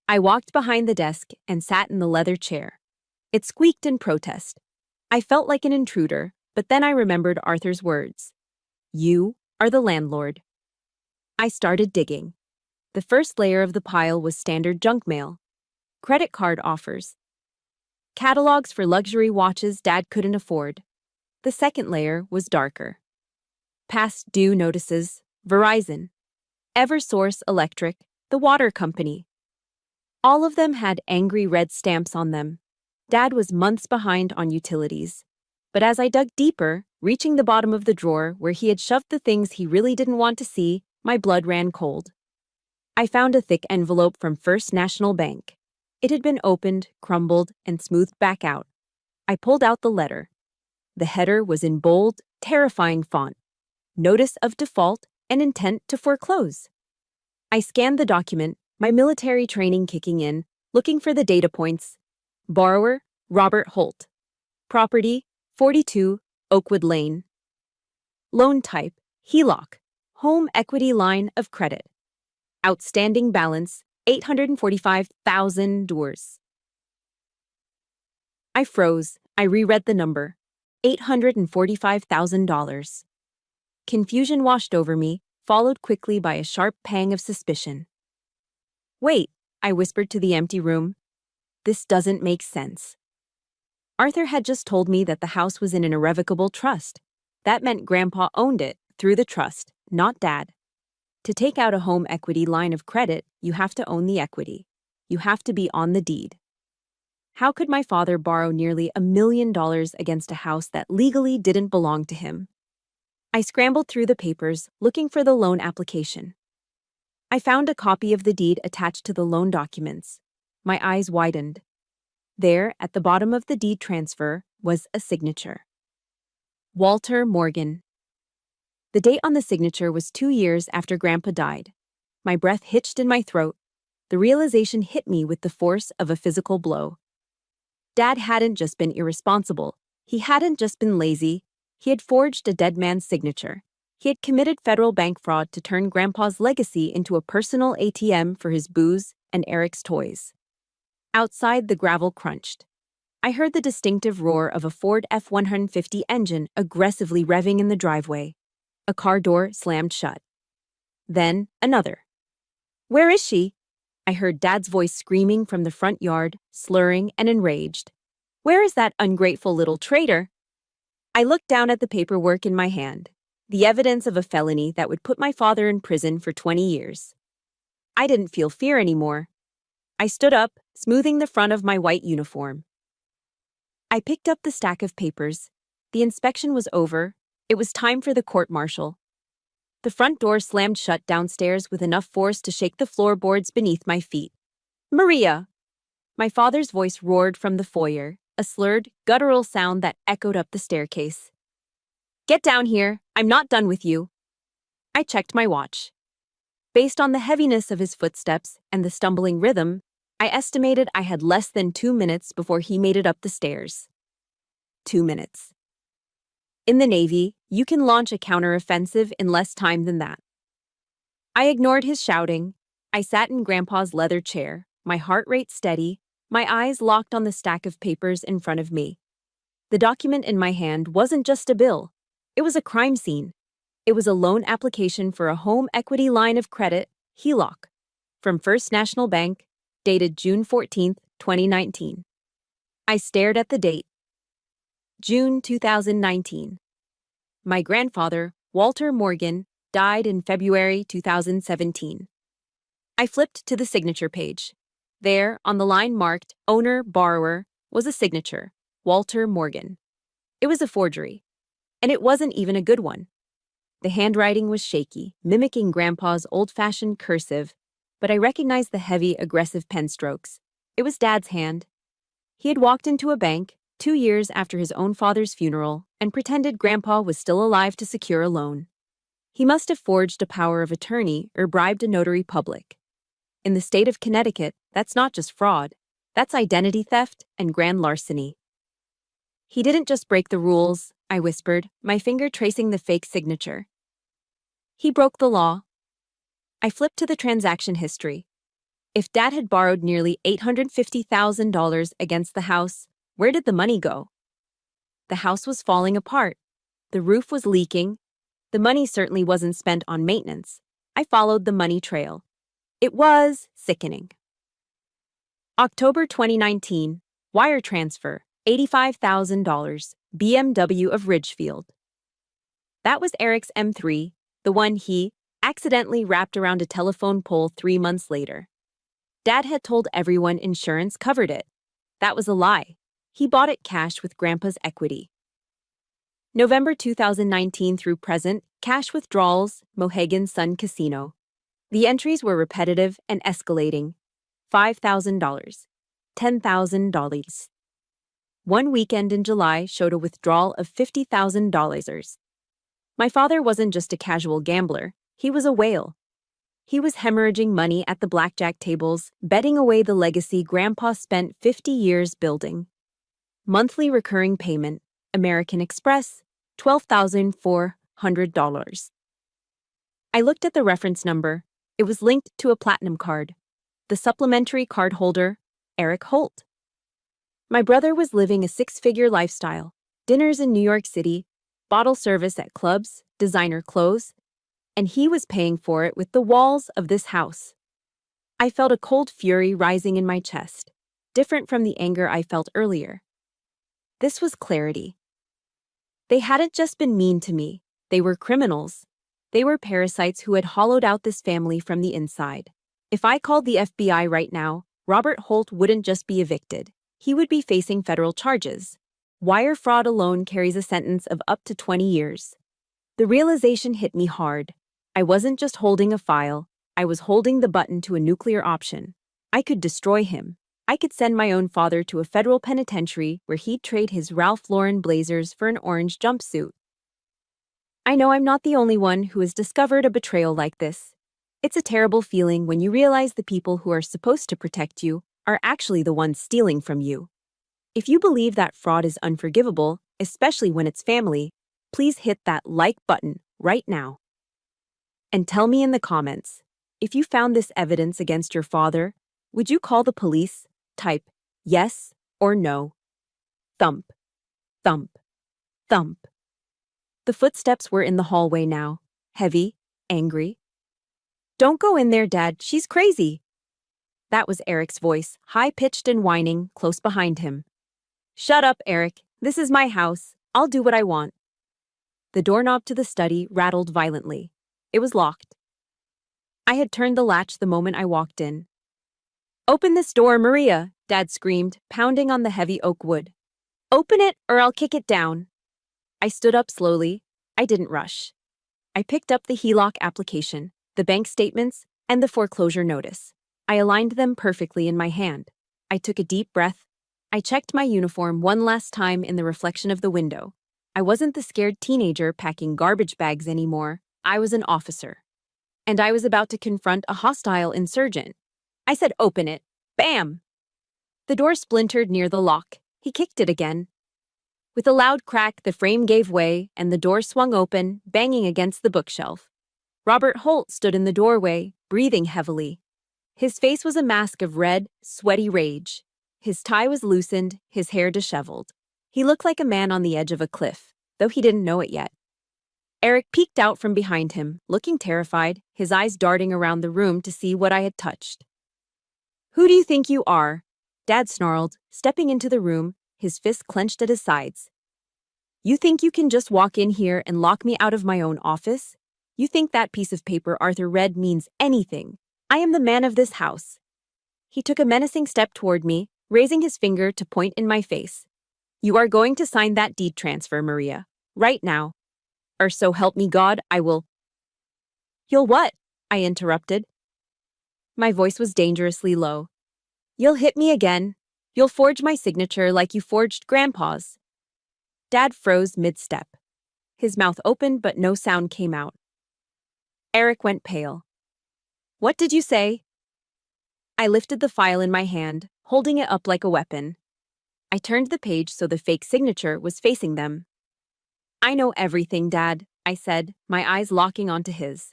I walked behind the desk and sat in the leather chair. It squeaked in protest. I felt like an intruder, but then I remembered Arthur's words. "You are the landlord." I started digging. The first layer of the pile was standard junk mail. Credit card offers. Catalogs for luxury watches Dad couldn't afford. The The second layer was darker. Past due notices, Verizon, Eversource Electric, the water company. All of them had angry red stamps on them. Dad was months behind on utilities. But as I dug deeper, reaching the bottom of the drawer where he had shoved the things he really didn't want to see, my blood ran cold. I found a thick envelope from First National Bank. It had been opened, crumbled, and smoothed back out. I pulled out the letter. The header was in bold, terrifying font. Notice of default and intent to foreclose. I scanned the document, my military training kicking in, looking for the data points. Borrower, Robert Holt. Property, 42 Oakwood Lane. Loan type, HELOC, Home Equity Line of Credit. Outstanding balance, $845,000. I froze. I reread the number. $845,000. Confusion washed over me, followed quickly by a sharp pang of suspicion. Wait, I whispered to the empty room. This doesn't make sense. Arthur had just told me that the house was in an irrevocable trust. That meant Grandpa owned it through the trust, not Dad. To take out a home equity line of credit, you have to own the equity. You have to be on the deed. How could my father borrow nearly $1 million against a house that legally didn't belong to him? I scrambled through the papers, looking for the loan application. I found a copy of the deed attached to the loan documents. My eyes widened. There, at the bottom of the deed transfer, was a signature. Walter Morgan. The date on the signature was 2 years after Grandpa died. My breath hitched in my throat. The realization hit me with the force of a physical blow. Dad hadn't just been irresponsible. He hadn't just been lazy. He had forged a dead man's signature. He had committed federal bank fraud to turn Grandpa's legacy into a personal ATM for his booze and Eric's toys. Outside, the gravel crunched. I heard the distinctive roar of a Ford F-150 engine aggressively revving in the driveway. A car door slammed shut. Then, another. "Where is she?" I heard Dad's voice screaming from the front yard, slurring and enraged. "Where is that ungrateful little traitor?" I looked down at the paperwork in my hand, the evidence of a felony that would put my father in prison for 20 years. I didn't feel fear anymore. I stood up, smoothing the front of my white uniform. I picked up the stack of papers. The inspection was over. It was time for the court-martial. The front door slammed shut downstairs with enough force to shake the floorboards beneath my feet. "Maria!" My father's voice roared from the foyer, a slurred, guttural sound that echoed up the staircase. "Get down here. I'm not done with you." I checked my watch. Based on the heaviness of his footsteps and the stumbling rhythm, I estimated I had less than 2 minutes before he made it up the stairs. 2 minutes. In the Navy, you can launch a counteroffensive in less time than that. I ignored his shouting. I sat in Grandpa's leather chair, my heart rate steady, my eyes locked on the stack of papers in front of me. The document in my hand wasn't just a bill. It was a crime scene. It was a loan application for a home equity line of credit, HELOC, from First National Bank, dated June 14, 2019. I stared at the date. June 2019. My grandfather, Walter Morgan, died in February 2017. I flipped to the signature page. There, on the line marked Owner Borrower, was a signature, Walter Morgan. It was a forgery. And it wasn't even a good one. The handwriting was shaky, mimicking Grandpa's old-fashioned cursive, but I recognized the heavy, aggressive pen strokes. It was Dad's hand. He had walked into a bank 2 years after his own father's funeral and pretended Grandpa was still alive to secure a loan. He must have forged a power of attorney or bribed a notary public. In the state of Connecticut, that's not just fraud. That's identity theft and grand larceny. "He didn't just break the rules," I whispered, my finger tracing the fake signature. "He broke the law." I flipped to the transaction history. If Dad had borrowed nearly $850,000 against the house, where did the money go? The house was falling apart. The roof was leaking. The money certainly wasn't spent on maintenance. I followed the money trail. It was sickening. October 2019, wire transfer, $85,000. BMW of Ridgefield. That was Eric's M3, the one he accidentally wrapped around a telephone pole 3 months later. Dad had told everyone insurance covered it. That was a lie. He bought it cash with Grandpa's equity. November 2019 through present, cash withdrawals, Mohegan Sun Casino. The entries were repetitive and escalating. $5,000. $10,000. One weekend in July showed a withdrawal of $50,000. My father wasn't just a casual gambler, he was a whale. He was hemorrhaging money at the blackjack tables, betting away the legacy Grandpa spent 50 years building. Monthly recurring payment, American Express, $12,400. I looked at the reference number. It was linked to a platinum card. The supplementary card holder, Eric Holt. My brother was living a six-figure lifestyle, dinners in New York City, bottle service at clubs, designer clothes, and he was paying for it with the walls of this house. I felt a cold fury rising in my chest, different from the anger I felt earlier. This was clarity. They hadn't just been mean to me, they were criminals. They were parasites who had hollowed out this family from the inside. If I called the FBI right now, Robert Holt wouldn't just be evicted. He would be facing federal charges. Wire fraud alone carries a sentence of up to 20 years. The realization hit me hard. I wasn't just holding a file, I was holding the button to a nuclear option. I could destroy him. I could send my own father to a federal penitentiary where he'd trade his Ralph Lauren blazers for an orange jumpsuit. I know I'm not the only one who has discovered a betrayal like this. It's a terrible feeling when you realize the people who are supposed to protect you are actually the ones stealing from you. If you believe that fraud is unforgivable, especially when it's family, please hit that like button right now. And tell me in the comments, if you found this evidence against your father, would you call the police? Type yes or no. Thump, thump, thump. The footsteps were in the hallway now, heavy, angry. Don't go in there, Dad, she's crazy. That was Eric's voice, high-pitched and whining, close behind him. Shut up, Eric. This is my house. I'll do what I want. The doorknob to the study rattled violently. It was locked. I had turned the latch the moment I walked in. Open this door, Maria, Dad screamed, pounding on the heavy oak wood. Open it or I'll kick it down. I stood up slowly. I didn't rush. I picked up the HELOC application, the bank statements, and the foreclosure notice. I aligned them perfectly in my hand. I took a deep breath. I checked my uniform one last time in the reflection of the window. I wasn't the scared teenager packing garbage bags anymore. I was an officer. And I was about to confront a hostile insurgent. I said, open it. Bam! The door splintered near the lock. He kicked it again. With a loud crack, the frame gave way, and the door swung open, banging against the bookshelf. Robert Holt stood in the doorway, breathing heavily. His face was a mask of red, sweaty rage. His tie was loosened, his hair disheveled. He looked like a man on the edge of a cliff, though he didn't know it yet. Eric peeked out from behind him, looking terrified, his eyes darting around the room to see what I had touched. Who do you think you are? Dad snarled, stepping into the room, his fist clenched at his sides. You think you can just walk in here and lock me out of my own office? You think that piece of paper Arthur read means anything? I am the man of this house. He took a menacing step toward me, raising his finger to point in my face. You are going to sign that deed transfer, Maria. Right now. Or so help me God, I will. You'll what? I interrupted. My voice was dangerously low. You'll hit me again. You'll forge my signature like you forged Grandpa's. Dad froze mid-step. His mouth opened, but no sound came out. Eric went pale. What did you say? I lifted the file in my hand, holding it up like a weapon. I turned the page so the fake signature was facing them. I know everything, Dad, I said, my eyes locking onto his.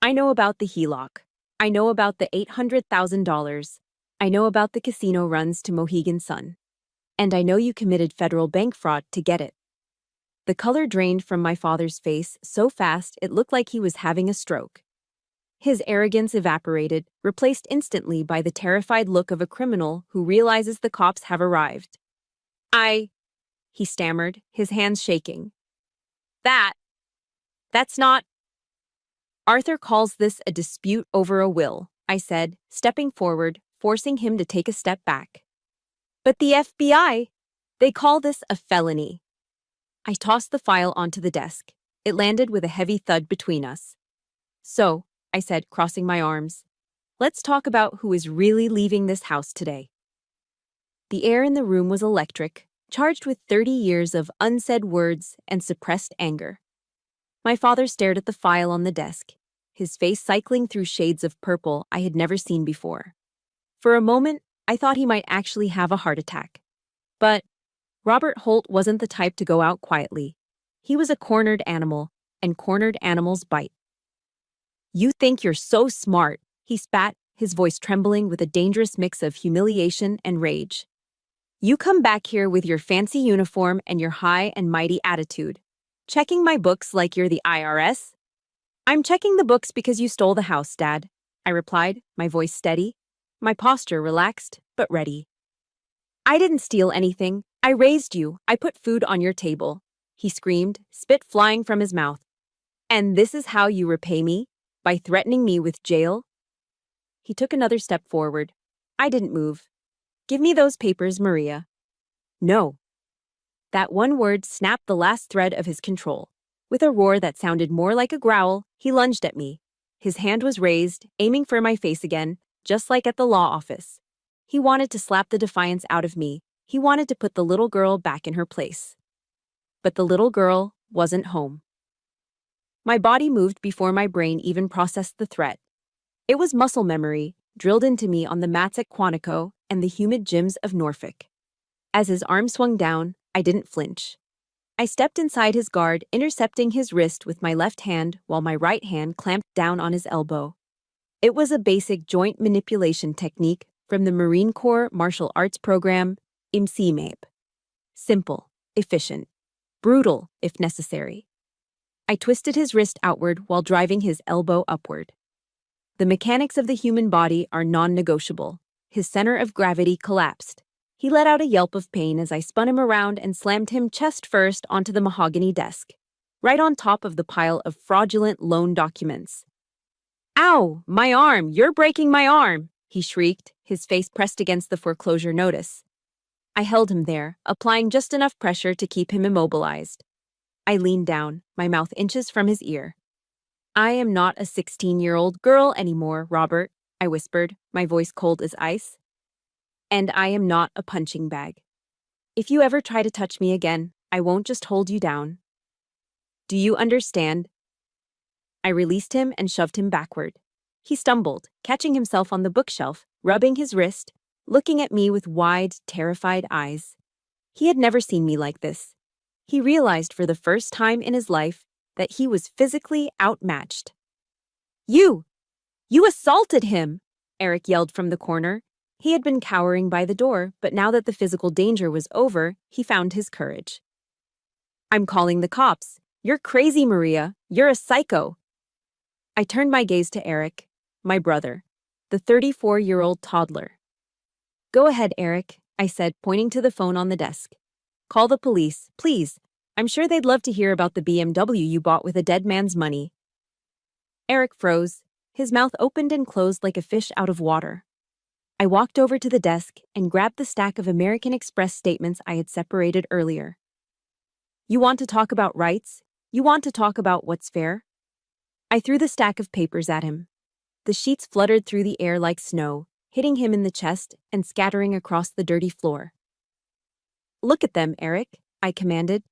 I know about the HELOC. I know about the $800,000. I know about the casino runs to Mohegan Sun. And I know you committed federal bank fraud to get it. The color drained from my father's face so fast it looked like he was having a stroke. His arrogance evaporated, replaced instantly by the terrified look of a criminal who realizes the cops have arrived. he stammered, his hands shaking. That's not. Arthur calls this a dispute over a will, I said, stepping forward, forcing him to take a step back. But the FBI, they call this a felony. I tossed the file onto the desk. It landed with a heavy thud between us. So, I said, crossing my arms, let's talk about who is really leaving this house today. The air in the room was electric, charged with 30 years of unsaid words and suppressed anger. My father stared at the file on the desk, his face cycling through shades of purple I had never seen before. For a moment, I thought he might actually have a heart attack. But Robert Holt wasn't the type to go out quietly. He was a cornered animal, and cornered animals bite. You think you're so smart, he spat, his voice trembling with a dangerous mix of humiliation and rage. You come back here with your fancy uniform and your high and mighty attitude, checking my books like you're the IRS? I'm checking the books because you stole the house, Dad, I replied, my voice steady, my posture relaxed but ready. I didn't steal anything. I raised you. I put food on your table, he screamed, spit flying from his mouth. And this is how you repay me? By threatening me with jail? He took another step forward. I didn't move. Give me those papers, Maria. No. That one word snapped the last thread of his control. With a roar that sounded more like a growl, he lunged at me. His hand was raised, aiming for my face again, just like at the law office. He wanted to slap the defiance out of me. He wanted to put the little girl back in her place. But the little girl wasn't home. My body moved before my brain even processed the threat. It was muscle memory, drilled into me on the mats at Quantico and the humid gyms of Norfolk. As his arm swung down, I didn't flinch. I stepped inside his guard, intercepting his wrist with my left hand while my right hand clamped down on his elbow. It was a basic joint manipulation technique from the Marine Corps Martial Arts Program, IMCMAPE. Simple, efficient, brutal if necessary. I twisted his wrist outward while driving his elbow upward. The mechanics of the human body are non-negotiable. His center of gravity collapsed. He let out a yelp of pain as I spun him around and slammed him chest first onto the mahogany desk, right on top of the pile of fraudulent loan documents. Ow, my arm, you're breaking my arm, he shrieked, his face pressed against the foreclosure notice. I held him there, applying just enough pressure to keep him immobilized. I leaned down, my mouth inches from his ear. I am not a 16-year-old girl anymore, Robert, I whispered, my voice cold as ice. And I am not a punching bag. If you ever try to touch me again, I won't just hold you down. Do you understand? I released him and shoved him backward. He stumbled, catching himself on the bookshelf, rubbing his wrist, looking at me with wide, terrified eyes. He had never seen me like this. He realized for the first time in his life that he was physically outmatched. You assaulted him, Eric yelled from the corner. He had been cowering by the door, but now that the physical danger was over, he found his courage. I'm calling the cops. You're crazy, Maria. You're a psycho. I turned my gaze to Eric, my brother, the 34-year-old toddler. Go ahead, Eric, I said, pointing to the phone on the desk. Call the police, please. I'm sure they'd love to hear about the BMW you bought with a dead man's money. Eric froze. His mouth opened and closed like a fish out of water. I walked over to the desk and grabbed the stack of American Express statements I had separated earlier. You want to talk about rights? You want to talk about what's fair? I threw the stack of papers at him. The sheets fluttered through the air like snow, hitting him in the chest and scattering across the dirty floor. Look at them, Eric, I commanded.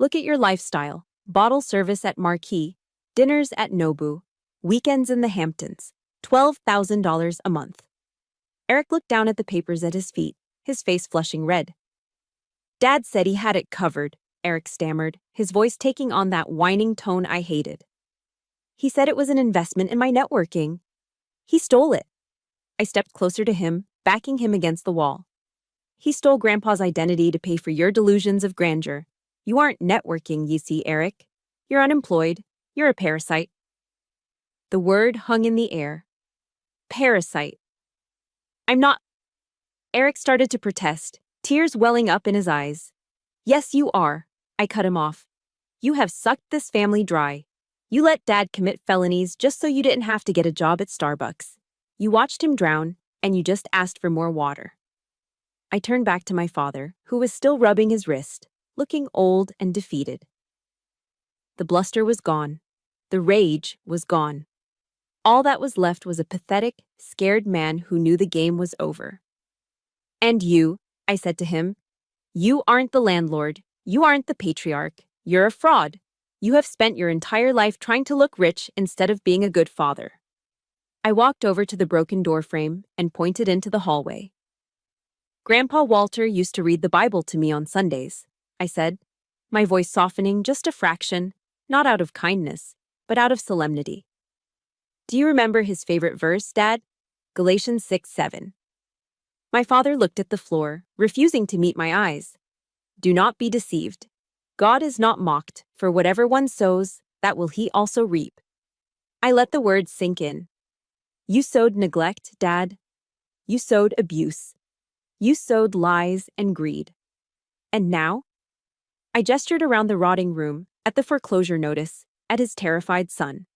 Look at your lifestyle. Bottle service at Marquis, dinners at Nobu, weekends in the Hamptons, $12,000 a month. Eric looked down at the papers at his feet, his face flushing red. Dad said he had it covered, Eric stammered, his voice taking on that whining tone I hated. He said it was an investment in my networking. He stole it. I stepped closer to him, backing him against the wall. He stole Grandpa's identity to pay for your delusions of grandeur. You aren't networking, you see, Eric. You're unemployed. You're a parasite. The word hung in the air. Parasite. I'm not. Eric started to protest, tears welling up in his eyes. Yes, you are. I cut him off. You have sucked this family dry. You let Dad commit felonies just so you didn't have to get a job at Starbucks. You watched him drown, and you just asked for more water. I turned back to my father, who was still rubbing his wrist, looking old and defeated. The bluster was gone. The rage was gone. All that was left was a pathetic, scared man who knew the game was over. And you, I said to him, you aren't the landlord. You aren't the patriarch. You're a fraud. You have spent your entire life trying to look rich instead of being a good father. I walked over to the broken doorframe and pointed into the hallway. Grandpa Walter used to read the Bible to me on Sundays, I said, my voice softening just a fraction, not out of kindness, but out of solemnity. Do you remember his favorite verse, Dad? Galatians 6:7. My father looked at the floor, refusing to meet my eyes. Do not be deceived. God is not mocked, for whatever one sows, that will he also reap. I let the words sink in. You sowed neglect, Dad. You sowed abuse. You sowed lies and greed. And now? I gestured around the rotting room, at the foreclosure notice, at his terrified son.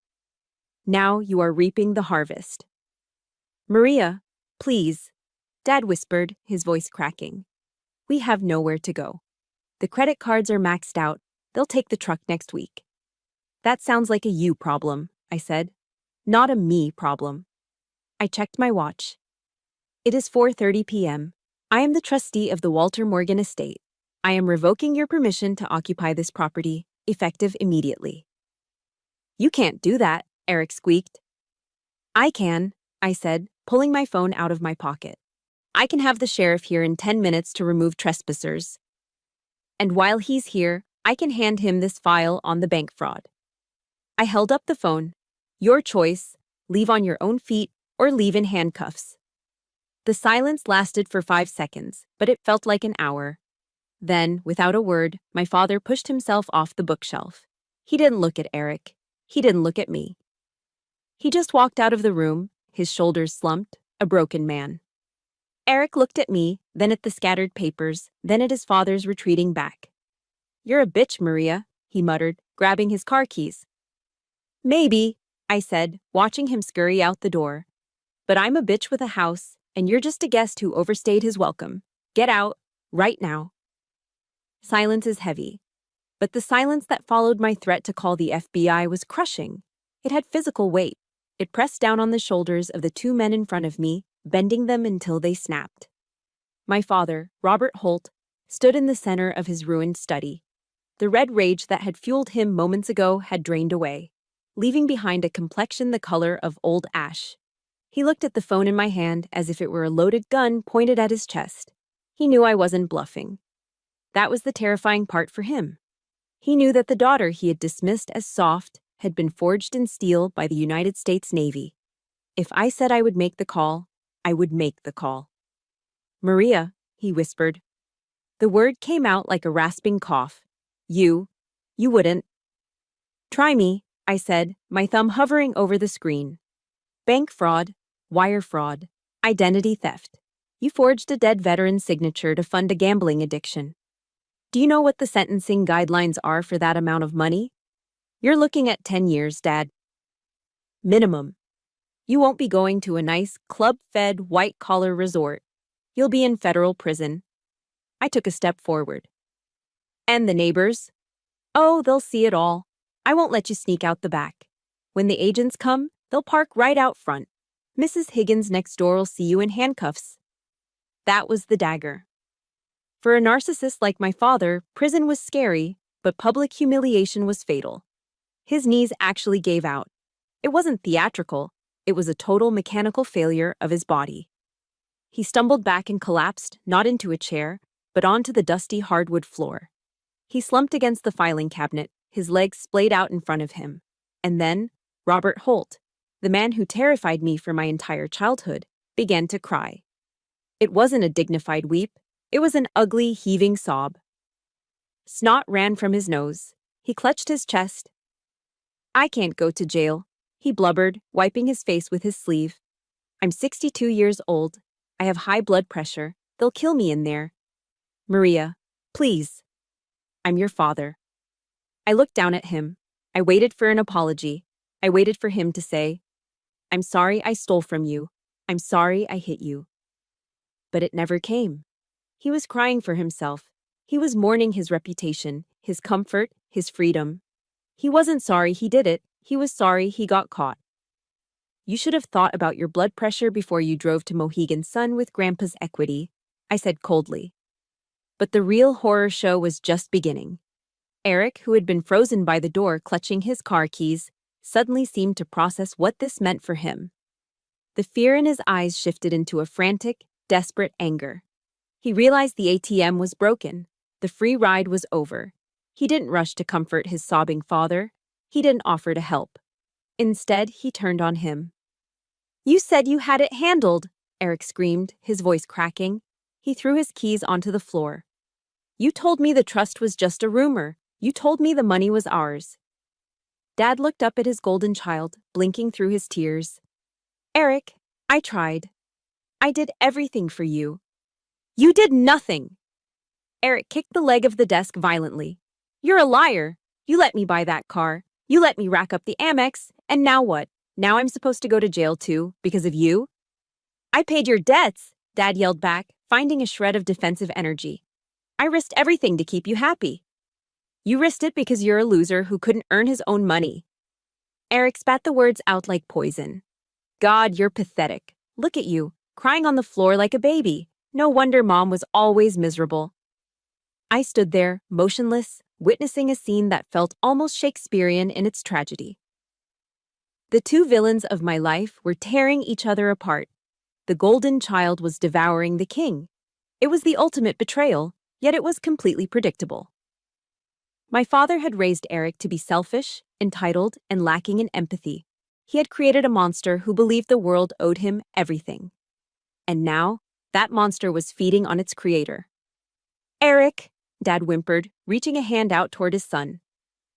Now you are reaping the harvest. Maria, please, Dad whispered, his voice cracking. We have nowhere to go. The credit cards are maxed out. They'll take the truck next week. That sounds like a you problem, I said. Not a me problem. I checked my watch. It is 4:30 p.m. I am the trustee of the Walter Morgan estate. I am revoking your permission to occupy this property, effective immediately. You can't do that, Eric squeaked. I can, I said, pulling my phone out of my pocket. I can have the sheriff here in 10 minutes to remove trespassers. And while he's here, I can hand him this file on the bank fraud. I held up the phone. Your choice, leave on your own feet or leave in handcuffs. The silence lasted for 5 seconds, but it felt like an hour. Then, without a word, my father pushed himself off the bookshelf. He didn't look at Eric. He didn't look at me. He just walked out of the room, his shoulders slumped, a broken man. Eric looked at me, then at the scattered papers, then at his father's retreating back. You're a bitch, Maria, he muttered, grabbing his car keys. Maybe, I said, watching him scurry out the door. But I'm a bitch with a house, and you're just a guest who overstayed his welcome. Get out, right now. Silence is heavy. But the silence that followed my threat to call the FBI was crushing. It had physical weight. It pressed down on the shoulders of the two men in front of me, bending them until they snapped. My father, Robert Holt, stood in the center of his ruined study. The red rage that had fueled him moments ago had drained away, leaving behind a complexion the color of old ash. He looked at the phone in my hand as if it were a loaded gun pointed at his chest. He knew I wasn't bluffing. That was the terrifying part for him. He knew that the daughter he had dismissed as soft had been forged in steel by the United States Navy. If I said I would make the call, I would make the call. Maria, he whispered. The word came out like a rasping cough. You wouldn't. Try me, I said, my thumb hovering over the screen. Bank fraud, wire fraud, identity theft. You forged a dead veteran's signature to fund a gambling addiction. Do you know what the sentencing guidelines are for that amount of money? You're looking at 10 years, Dad. Minimum. You won't be going to a nice, club-fed, white-collar resort. You'll be in federal prison. I took a step forward. And the neighbors? Oh, they'll see it all. I won't let you sneak out the back. When the agents come, they'll park right out front. Mrs. Higgins next door will see you in handcuffs. That was the dagger. For a narcissist like my father, prison was scary, but public humiliation was fatal. His knees actually gave out. It wasn't theatrical. It was a total mechanical failure of his body. He stumbled back and collapsed, not into a chair, but onto the dusty hardwood floor. He slumped against the filing cabinet, his legs splayed out in front of him. And then, Robert Holt, the man who terrified me for my entire childhood, began to cry. It wasn't a dignified weep. It was an ugly, heaving sob. Snot ran from his nose. He clutched his chest. I can't go to jail, he blubbered, wiping his face with his sleeve. I'm 62 years old. I have high blood pressure. They'll kill me in there. Maria, please. I'm your father. I looked down at him. I waited for an apology. I waited for him to say, I'm sorry I stole from you. I'm sorry I hit you. But it never came. He was crying for himself. He was mourning his reputation, his comfort, his freedom. He wasn't sorry he did it. He was sorry he got caught. You should have thought about your blood pressure before you drove to Mohegan Sun with Grandpa's equity, I said coldly. But the real horror show was just beginning. Eric, who had been frozen by the door clutching his car keys, suddenly seemed to process what this meant for him. The fear in his eyes shifted into a frantic, desperate anger. He realized the ATM was broken. The free ride was over. He didn't rush to comfort his sobbing father. He didn't offer to help. Instead, he turned on him. You said you had it handled, Eric screamed, his voice cracking. He threw his keys onto the floor. You told me the trust was just a rumor. You told me the money was ours. Dad looked up at his golden child, blinking through his tears. Eric, I tried. I did everything for you. You did nothing. Eric kicked the leg of the desk violently. You're a liar. You let me buy that car. You let me rack up the Amex. And now what? Now I'm supposed to go to jail too, because of you? I paid your debts, Dad yelled back, finding a shred of defensive energy. I risked everything to keep you happy. You risked it because you're a loser who couldn't earn his own money. Eric spat the words out like poison. God, you're pathetic. Look at you, crying on the floor like a baby. No wonder Mom was always miserable. I stood there, motionless, witnessing a scene that felt almost Shakespearean in its tragedy. The two villains of my life were tearing each other apart. The golden child was devouring the king. It was the ultimate betrayal, yet it was completely predictable. My father had raised Eric to be selfish, entitled, and lacking in empathy. He had created a monster who believed the world owed him everything. And now, that monster was feeding on its creator. Eric, Dad whimpered, reaching a hand out toward his son.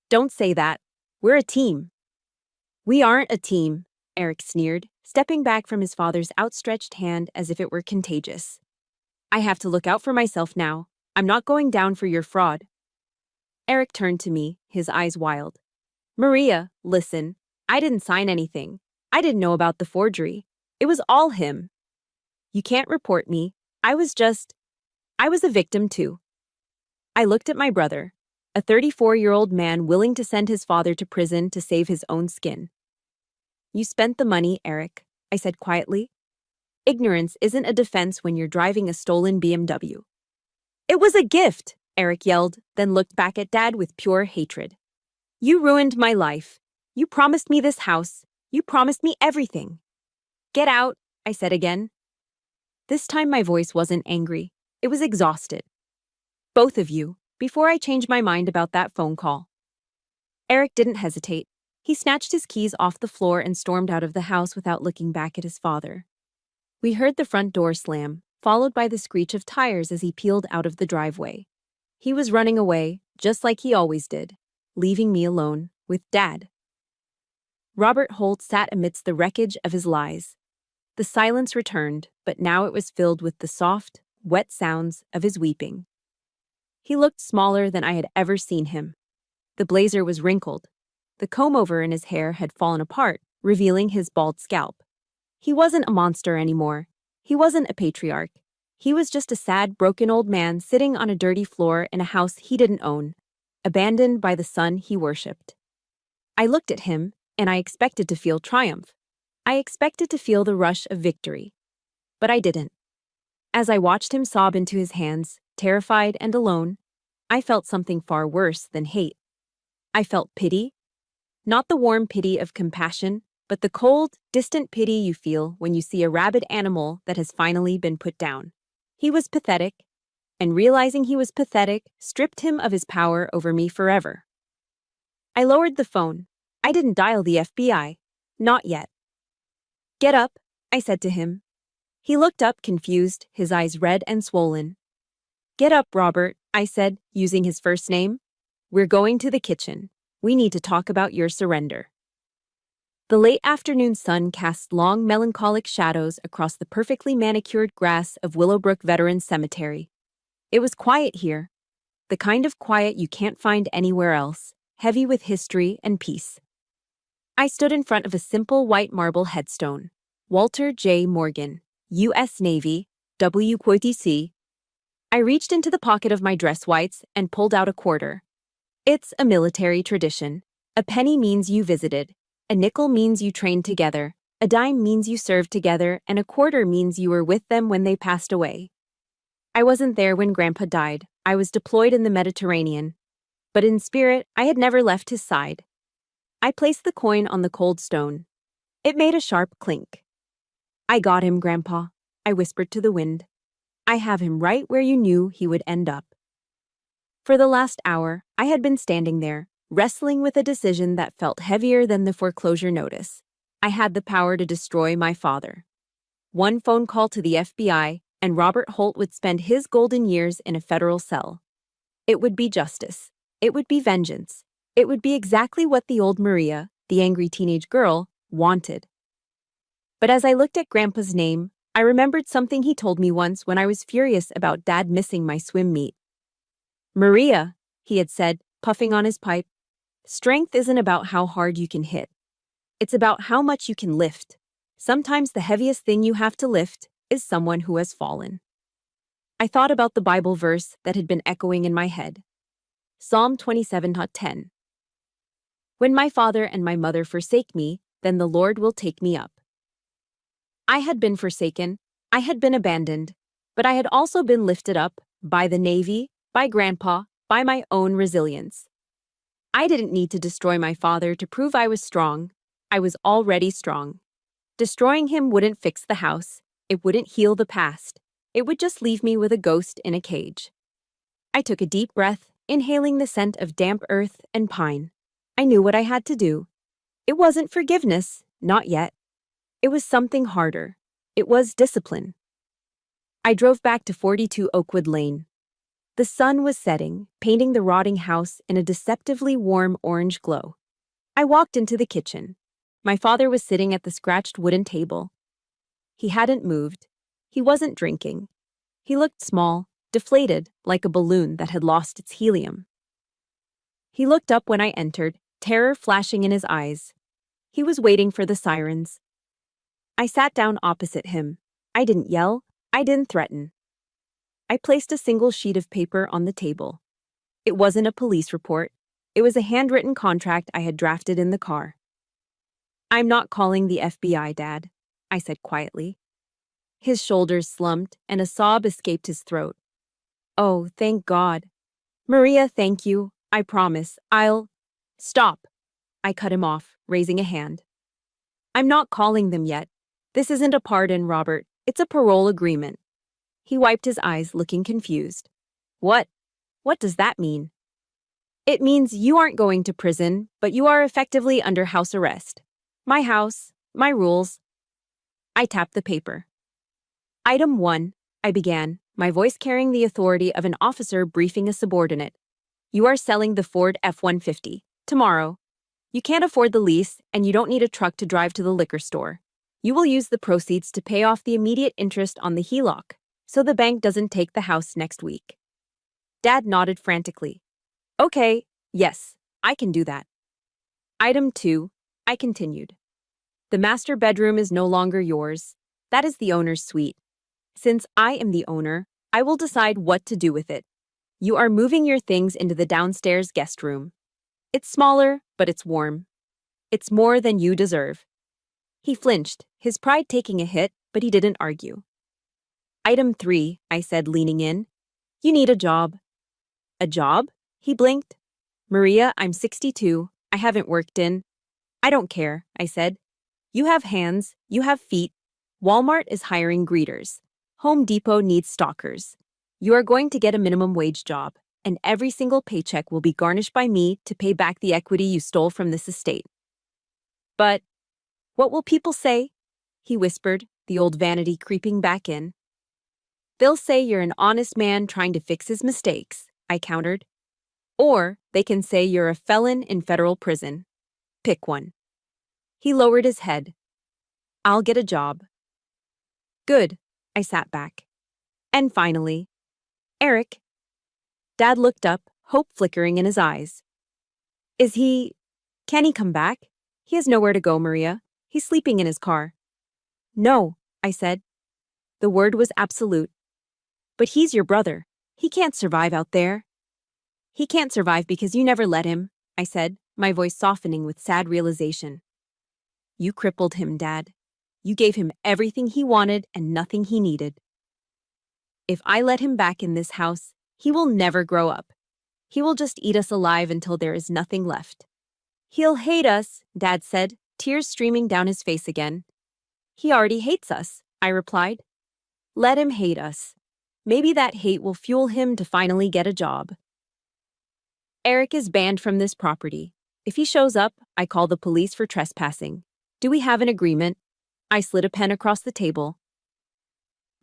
Don't say that. We're a team. We aren't a team, Eric sneered, stepping back from his father's outstretched hand as if it were contagious. I have to look out for myself now. I'm not going down for your fraud. Eric turned to me, his eyes wild. Maria, listen. I didn't sign anything. I didn't know about the forgery. It was all him. You can't report me. I was a victim too. I looked at my brother, a 34-year-old man willing to send his father to prison to save his own skin. You spent the money, Eric, I said quietly. Ignorance isn't a defense when you're driving a stolen BMW. It was a gift, Eric yelled, then looked back at Dad with pure hatred. You ruined my life. You promised me this house. You promised me everything. Get out, I said again. This time my voice wasn't angry. It was exhausted. Both of you, before I change my mind about that phone call. Eric didn't hesitate. He snatched his keys off the floor and stormed out of the house without looking back at his father. We heard the front door slam, followed by the screech of tires as he peeled out of the driveway. He was running away, just like he always did, leaving me alone with Dad. Robert Holt sat amidst the wreckage of his lies. The silence returned, but now it was filled with the soft, wet sounds of his weeping. He looked smaller than I had ever seen him. The blazer was wrinkled. The comb-over in his hair had fallen apart, revealing his bald scalp. He wasn't a monster anymore. He wasn't a patriarch. He was just a sad, broken old man sitting on a dirty floor in a house he didn't own, abandoned by the son he worshipped. I looked at him, and I expected to feel triumph. I expected to feel the rush of victory. But I didn't. As I watched him sob into his hands, terrified and alone, I felt something far worse than hate. I felt pity. Not the warm pity of compassion, but the cold, distant pity you feel when you see a rabid animal that has finally been put down. He was pathetic, and realizing he was pathetic stripped him of his power over me forever. I lowered the phone. I didn't dial the FBI. Not yet. Get up, I said to him. He looked up confused, his eyes red and swollen. Get up, Robert, I said, using his first name. We're going to the kitchen. We need to talk about your surrender. The late afternoon sun cast long, melancholic shadows across the perfectly manicured grass of Willowbrook Veterans Cemetery. It was quiet here. the kind of quiet you can't find anywhere else, heavy with history and peace. I stood in front of a simple white marble headstone. Walter J. Morgan, U.S. Navy, WQTC. I reached into the pocket of my dress whites and pulled out a quarter. It's a military tradition. A penny means you visited. A nickel means you trained together. A dime means you served together, and a quarter means you were with them when they passed away. I wasn't there when Grandpa died. I was deployed in the Mediterranean. But in spirit, I had never left his side. I placed the coin on the cold stone. It made a sharp clink. I got him, Grandpa, I whispered to the wind. I have him right where you knew he would end up. For the last hour, I had been standing there, wrestling with a decision that felt heavier than the foreclosure notice. I had the power to destroy my father. One phone call to the FBI, and Robert Holt would spend his golden years in a federal cell. It would be justice. It would be vengeance. It would be exactly what the old Maria, the angry teenage girl, wanted. But as I looked at Grandpa's name, I remembered something he told me once when I was furious about Dad missing my swim meet. Maria, he had said, puffing on his pipe, strength isn't about how hard you can hit. It's about how much you can lift. Sometimes the heaviest thing you have to lift is someone who has fallen. I thought about the Bible verse that had been echoing in my head. Psalm 27:10. When my father and my mother forsake me, then the Lord will take me up. I had been forsaken, I had been abandoned, but I had also been lifted up by the Navy, by Grandpa, by my own resilience. I didn't need to destroy my father to prove I was strong. I was already strong. Destroying him wouldn't fix the house. It wouldn't heal the past. It would just leave me with a ghost in a cage. I took a deep breath, inhaling the scent of damp earth and pine. I knew what I had to do. It wasn't forgiveness, not yet. It was something harder. It was discipline. I drove back to 42 Oakwood Lane. The sun was setting, painting the rotting house in a deceptively warm orange glow. I walked into the kitchen. My father was sitting at the scratched wooden table. He hadn't moved. He wasn't drinking. He looked small, deflated, like a balloon that had lost its helium. He looked up when I entered, terror flashing in his eyes. He was waiting for the sirens. I sat down opposite him. I didn't yell. I didn't threaten. I placed a single sheet of paper on the table. It wasn't a police report. It was a handwritten contract I had drafted in the car. I'm not calling the FBI, Dad, I said quietly. His shoulders slumped and a sob escaped his throat. Oh, thank God. Maria, thank you. I promise. I'll... Stop. I cut him off, raising a hand. I'm not calling them yet. This isn't a pardon, Robert. It's a parole agreement. He wiped his eyes, looking confused. What? What does that mean? It means you aren't going to prison, but you are effectively under house arrest. My house, my rules. I tapped the paper. Item 1, I began, my voice carrying the authority of an officer briefing a subordinate. You are selling the Ford F-150, tomorrow. You can't afford the lease, and you don't need a truck to drive to the liquor store. You will use the proceeds to pay off the immediate interest on the HELOC, so the bank doesn't take the house next week. Dad nodded frantically. Okay, yes, I can do that. Item 2, I continued. The master bedroom is no longer yours. That is the owner's suite. Since I am the owner, I will decide what to do with it. You are moving your things into the downstairs guest room. It's smaller, but it's warm. It's more than you deserve. He flinched, his pride taking a hit, but he didn't argue. Item 3, I said, leaning in. You need a job. A job? He blinked. Maria, I'm 62. I haven't worked in. I don't care, I said. You have hands, you have feet. Walmart is hiring greeters. Home Depot needs stalkers. You are going to get a minimum wage job, and every single paycheck will be garnished by me to pay back the equity you stole from this estate. But what will people say? He whispered, the old vanity creeping back in. They'll say you're an honest man trying to fix his mistakes, I countered. Or they can say you're a felon in federal prison. Pick one. He lowered his head. I'll get a job. Good, I sat back. And finally, Eric. Dad looked up, hope flickering in his eyes. Can he come back? He has nowhere to go, Maria. He's sleeping in his car. No, I said. The word was absolute. But he's your brother. He can't survive out there. He can't survive because you never let him, I said, my voice softening with sad realization. You crippled him, Dad. You gave him everything he wanted and nothing he needed. If I let him back in this house, he will never grow up. He will just eat us alive until there is nothing left. He'll hate us, Dad said, tears streaming down his face again. He already hates us, I replied. Let him hate us. Maybe that hate will fuel him to finally get a job. Eric is banned from this property. If he shows up, I call the police for trespassing. Do we have an agreement? I slid a pen across the table.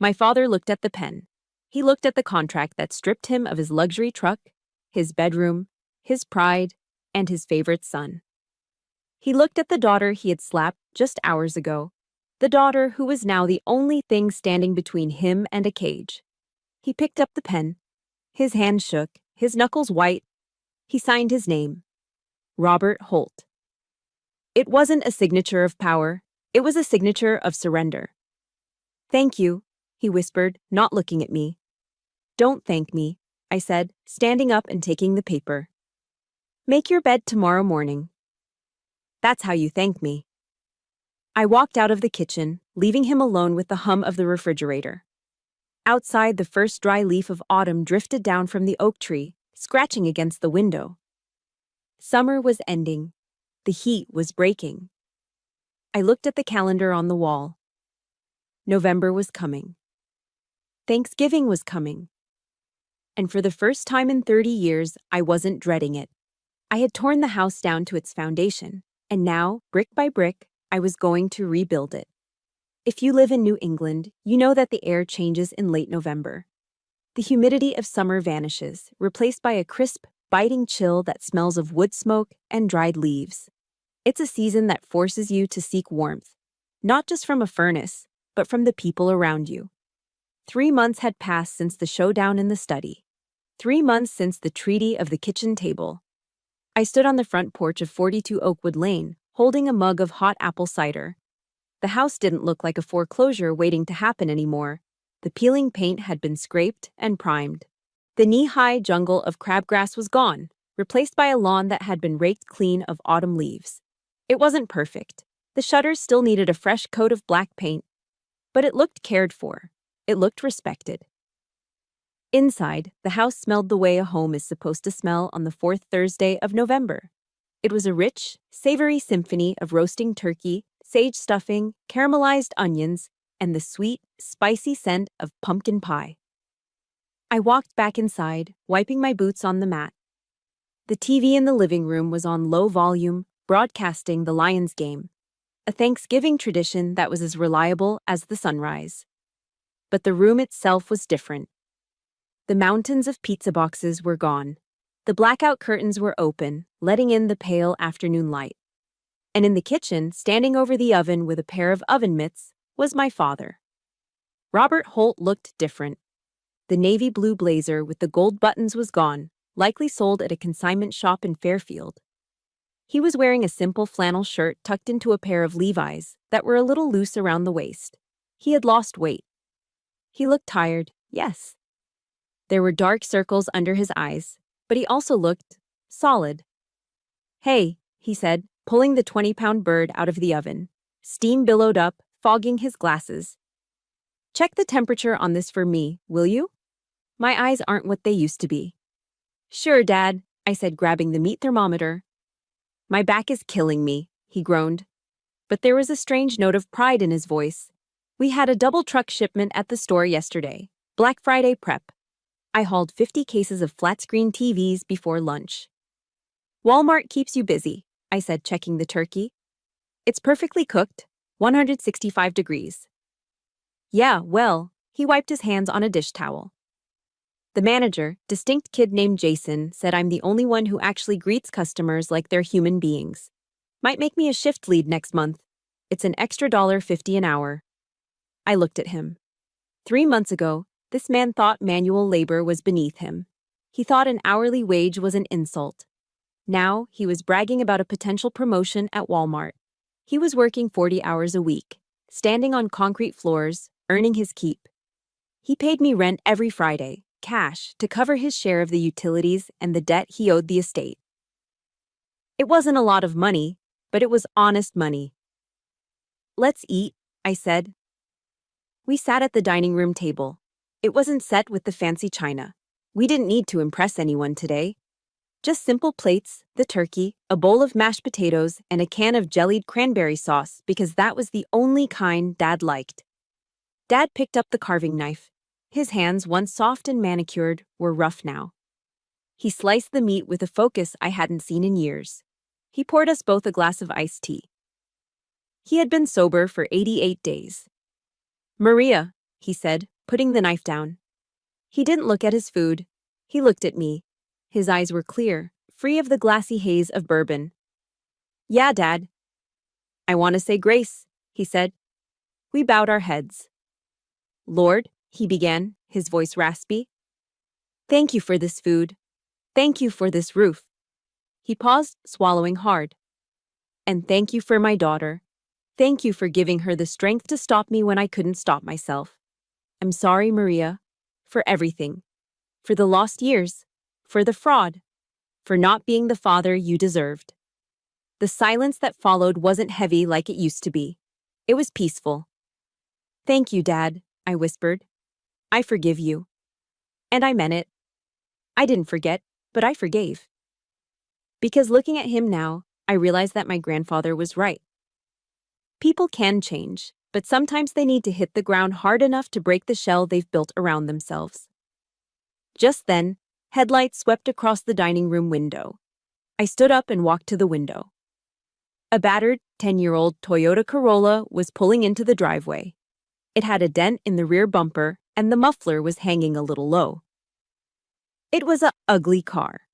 My father looked at the pen. He looked at the contract that stripped him of his luxury truck, his bedroom, his pride, and his favorite son. He looked at the daughter he had slapped just hours ago, the daughter who was now the only thing standing between him and a cage. He picked up the pen. His hand shook, his knuckles white. He signed his name. Robert Holt. It wasn't a signature of power. It was a signature of surrender. Thank you, he whispered, not looking at me. Don't thank me, I said, standing up and taking the paper. Make your bed tomorrow morning. That's how you thank me. I walked out of the kitchen, leaving him alone with the hum of the refrigerator. Outside, the first dry leaf of autumn drifted down from the oak tree, scratching against the window. Summer was ending. The heat was breaking. I looked at the calendar on the wall. November was coming. Thanksgiving was coming. And for the first time in 30 years, I wasn't dreading it. I had torn the house down to its foundation, and now, brick by brick, I was going to rebuild it. If you live in New England, you know that the air changes in late November. The humidity of summer vanishes, replaced by a crisp, biting chill that smells of wood smoke and dried leaves. It's a season that forces you to seek warmth, not just from a furnace, but from the people around you. 3 months had passed since the showdown in the study. 3 months since the treaty of the kitchen table. I stood on the front porch of 42 Oakwood Lane, holding a mug of hot apple cider. The house didn't look like a foreclosure waiting to happen anymore. The peeling paint had been scraped and primed. The knee-high jungle of crabgrass was gone, replaced by a lawn that had been raked clean of autumn leaves. It wasn't perfect. The shutters still needed a fresh coat of black paint. But it looked cared for. It looked respected. Inside, the house smelled the way a home is supposed to smell on the 4th Thursday of November. It was a rich, savory symphony of roasting turkey, sage stuffing, caramelized onions, and the sweet, spicy scent of pumpkin pie. I walked back inside, wiping my boots on the mat. The TV in the living room was on low volume, broadcasting the Lions game, a Thanksgiving tradition that was as reliable as the sunrise. But the room itself was different. The mountains of pizza boxes were gone. The blackout curtains were open, letting in the pale afternoon light. And in the kitchen, standing over the oven with a pair of oven mitts, was my father. Robert Holt looked different. The navy blue blazer with the gold buttons was gone, likely sold at a consignment shop in Fairfield. He was wearing a simple flannel shirt tucked into a pair of Levi's that were a little loose around the waist. He had lost weight. He looked tired, yes. There were dark circles under his eyes, but he also looked solid. Hey, he said, pulling the 20-pound bird out of the oven. Steam billowed up, fogging his glasses. Check the temperature on this for me, will you? My eyes aren't what they used to be. Sure, Dad, I said, grabbing the meat thermometer. My back is killing me, he groaned. But there was a strange note of pride in his voice. We had a double truck shipment at the store yesterday, Black Friday prep. I hauled 50 cases of flat-screen TVs before lunch. Walmart keeps you busy, I said, checking the turkey. It's perfectly cooked, 165 degrees. Yeah, well, he wiped his hands on a dish towel. The manager, distinct kid named Jason, said I'm the only one who actually greets customers like they're human beings. Might make me a shift lead next month. It's an extra $1.50 an hour. I looked at him. 3 months ago, this man thought manual labor was beneath him. He thought an hourly wage was an insult. Now, he was bragging about a potential promotion at Walmart. He was working 40 hours a week, standing on concrete floors, earning his keep. He paid me rent every Friday, cash, to cover his share of the utilities and the debt he owed the estate. It wasn't a lot of money, but it was honest money. "Let's eat," I said. We sat at the dining room table. It wasn't set with the fancy china. We didn't need to impress anyone today. Just simple plates, the turkey, a bowl of mashed potatoes, and a can of jellied cranberry sauce because that was the only kind Dad liked. Dad picked up the carving knife. His hands, once soft and manicured, were rough now. He sliced the meat with a focus I hadn't seen in years. He poured us both a glass of iced tea. He had been sober for 88 days. "Maria," he said, putting the knife down. He didn't look at his food. He looked at me. His eyes were clear, free of the glassy haze of bourbon. "Yeah, Dad." "I want to say grace," he said. We bowed our heads. "Lord," he began, his voice raspy. "Thank you for this food. Thank you for this roof." He paused, swallowing hard. "And thank you for my daughter. Thank you for giving her the strength to stop me when I couldn't stop myself. I'm sorry, Maria, for everything. For the lost years. For the fraud. For not being the father you deserved." The silence that followed wasn't heavy like it used to be. It was peaceful. "Thank you, Dad," I whispered. "I forgive you." And I meant it. I didn't forget, but I forgave. Because looking at him now, I realized that my grandfather was right. People can change, but sometimes they need to hit the ground hard enough to break the shell they've built around themselves. Just then, headlights swept across the dining room window. I stood up and walked to the window. A battered, 10-year-old Toyota Corolla was pulling into the driveway. It had a dent in the rear bumper, and the muffler was hanging a little low. It was an ugly car.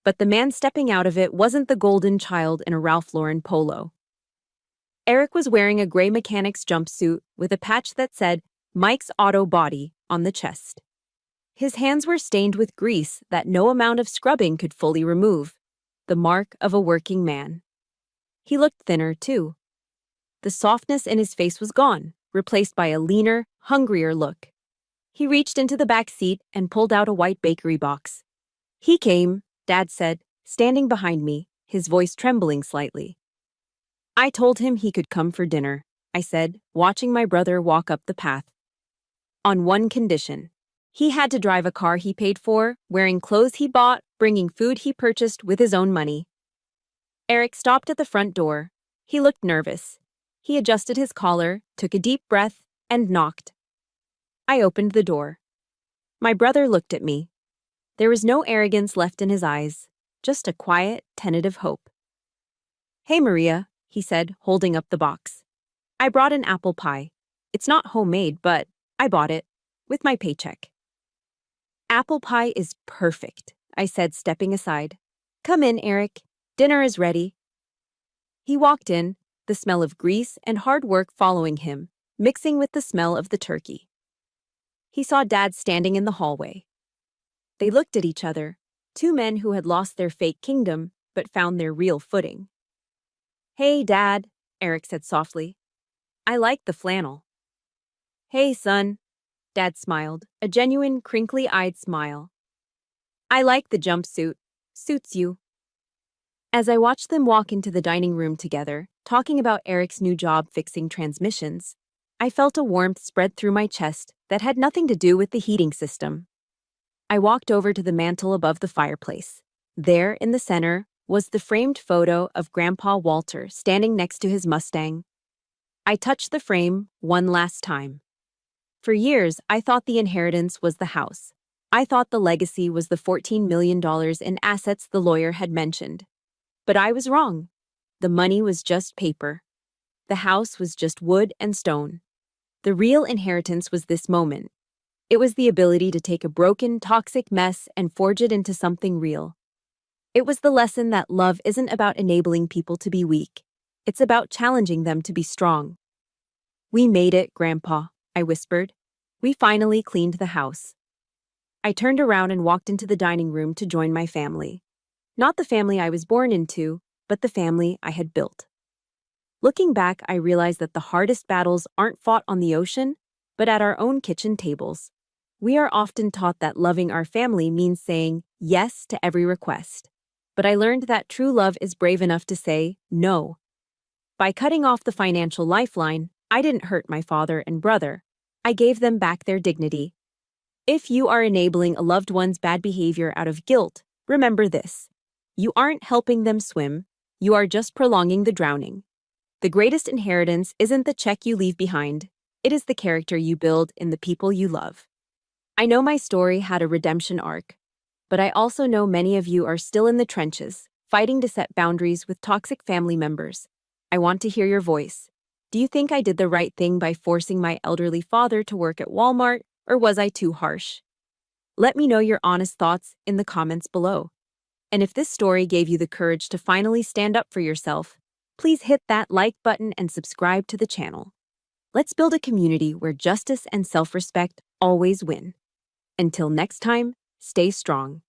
But the man stepping out of it wasn't the golden child in a Ralph Lauren polo. Eric was wearing a gray mechanic's jumpsuit with a patch that said Mike's Auto Body on the chest. His hands were stained with grease that no amount of scrubbing could fully remove, the mark of a working man. He looked thinner, too. The softness in his face was gone, replaced by a leaner, hungrier look. He reached into the back seat and pulled out a white bakery box. "He came," Dad said, standing behind me, his voice trembling slightly. "I told him he could come for dinner," I said, watching my brother walk up the path. "On one condition. He had to drive a car he paid for, wearing clothes he bought, bringing food he purchased with his own money." Eric stopped at the front door. He looked nervous. He adjusted his collar, took a deep breath, and knocked. I opened the door. My brother looked at me. There was no arrogance left in his eyes, just a quiet, tentative hope. "Hey, Maria," he said, holding up the box. "I brought an apple pie. It's not homemade, but I bought it, with my paycheck." "Apple pie is perfect," I said, stepping aside. "Come in, Eric. Dinner is ready." He walked in, the smell of grease and hard work following him, mixing with the smell of the turkey. He saw Dad standing in the hallway. They looked at each other, two men who had lost their fake kingdom but found their real footing. "Hey, Dad," Eric said softly. "I like the flannel." "Hey, son," Dad smiled, a genuine, crinkly-eyed smile. "I like the jumpsuit. Suits you." As I watched them walk into the dining room together, talking about Eric's new job fixing transmissions, I felt a warmth spread through my chest that had nothing to do with the heating system. I walked over to the mantel above the fireplace. There, in the center, was the framed photo of Grandpa Walter standing next to his Mustang. I touched the frame one last time. For years, I thought the inheritance was the house. I thought the legacy was the $14 million in assets the lawyer had mentioned. But I was wrong. The money was just paper. The house was just wood and stone. The real inheritance was this moment. It was the ability to take a broken, toxic mess and forge it into something real. It was the lesson that love isn't about enabling people to be weak. It's about challenging them to be strong. "We made it, Grandpa," I whispered. "We finally cleaned the house." I turned around and walked into the dining room to join my family. Not the family I was born into, but the family I had built. Looking back, I realized that the hardest battles aren't fought on the ocean, but at our own kitchen tables. We are often taught that loving our family means saying yes to every request. But I learned that true love is brave enough to say no. By cutting off the financial lifeline, I didn't hurt my father and brother. I gave them back their dignity. If you are enabling a loved one's bad behavior out of guilt, remember this. You aren't helping them swim, you are just prolonging the drowning. The greatest inheritance isn't the check you leave behind, it is the character you build in the people you love. I know my story had a redemption arc, but I also know many of you are still in the trenches, fighting to set boundaries with toxic family members. I want to hear your voice. Do you think I did the right thing by forcing my elderly father to work at Walmart, or was I too harsh? Let me know your honest thoughts in the comments below. And if this story gave you the courage to finally stand up for yourself, please hit that like button and subscribe to the channel. Let's build a community where justice and self-respect always win. Until next time, stay strong.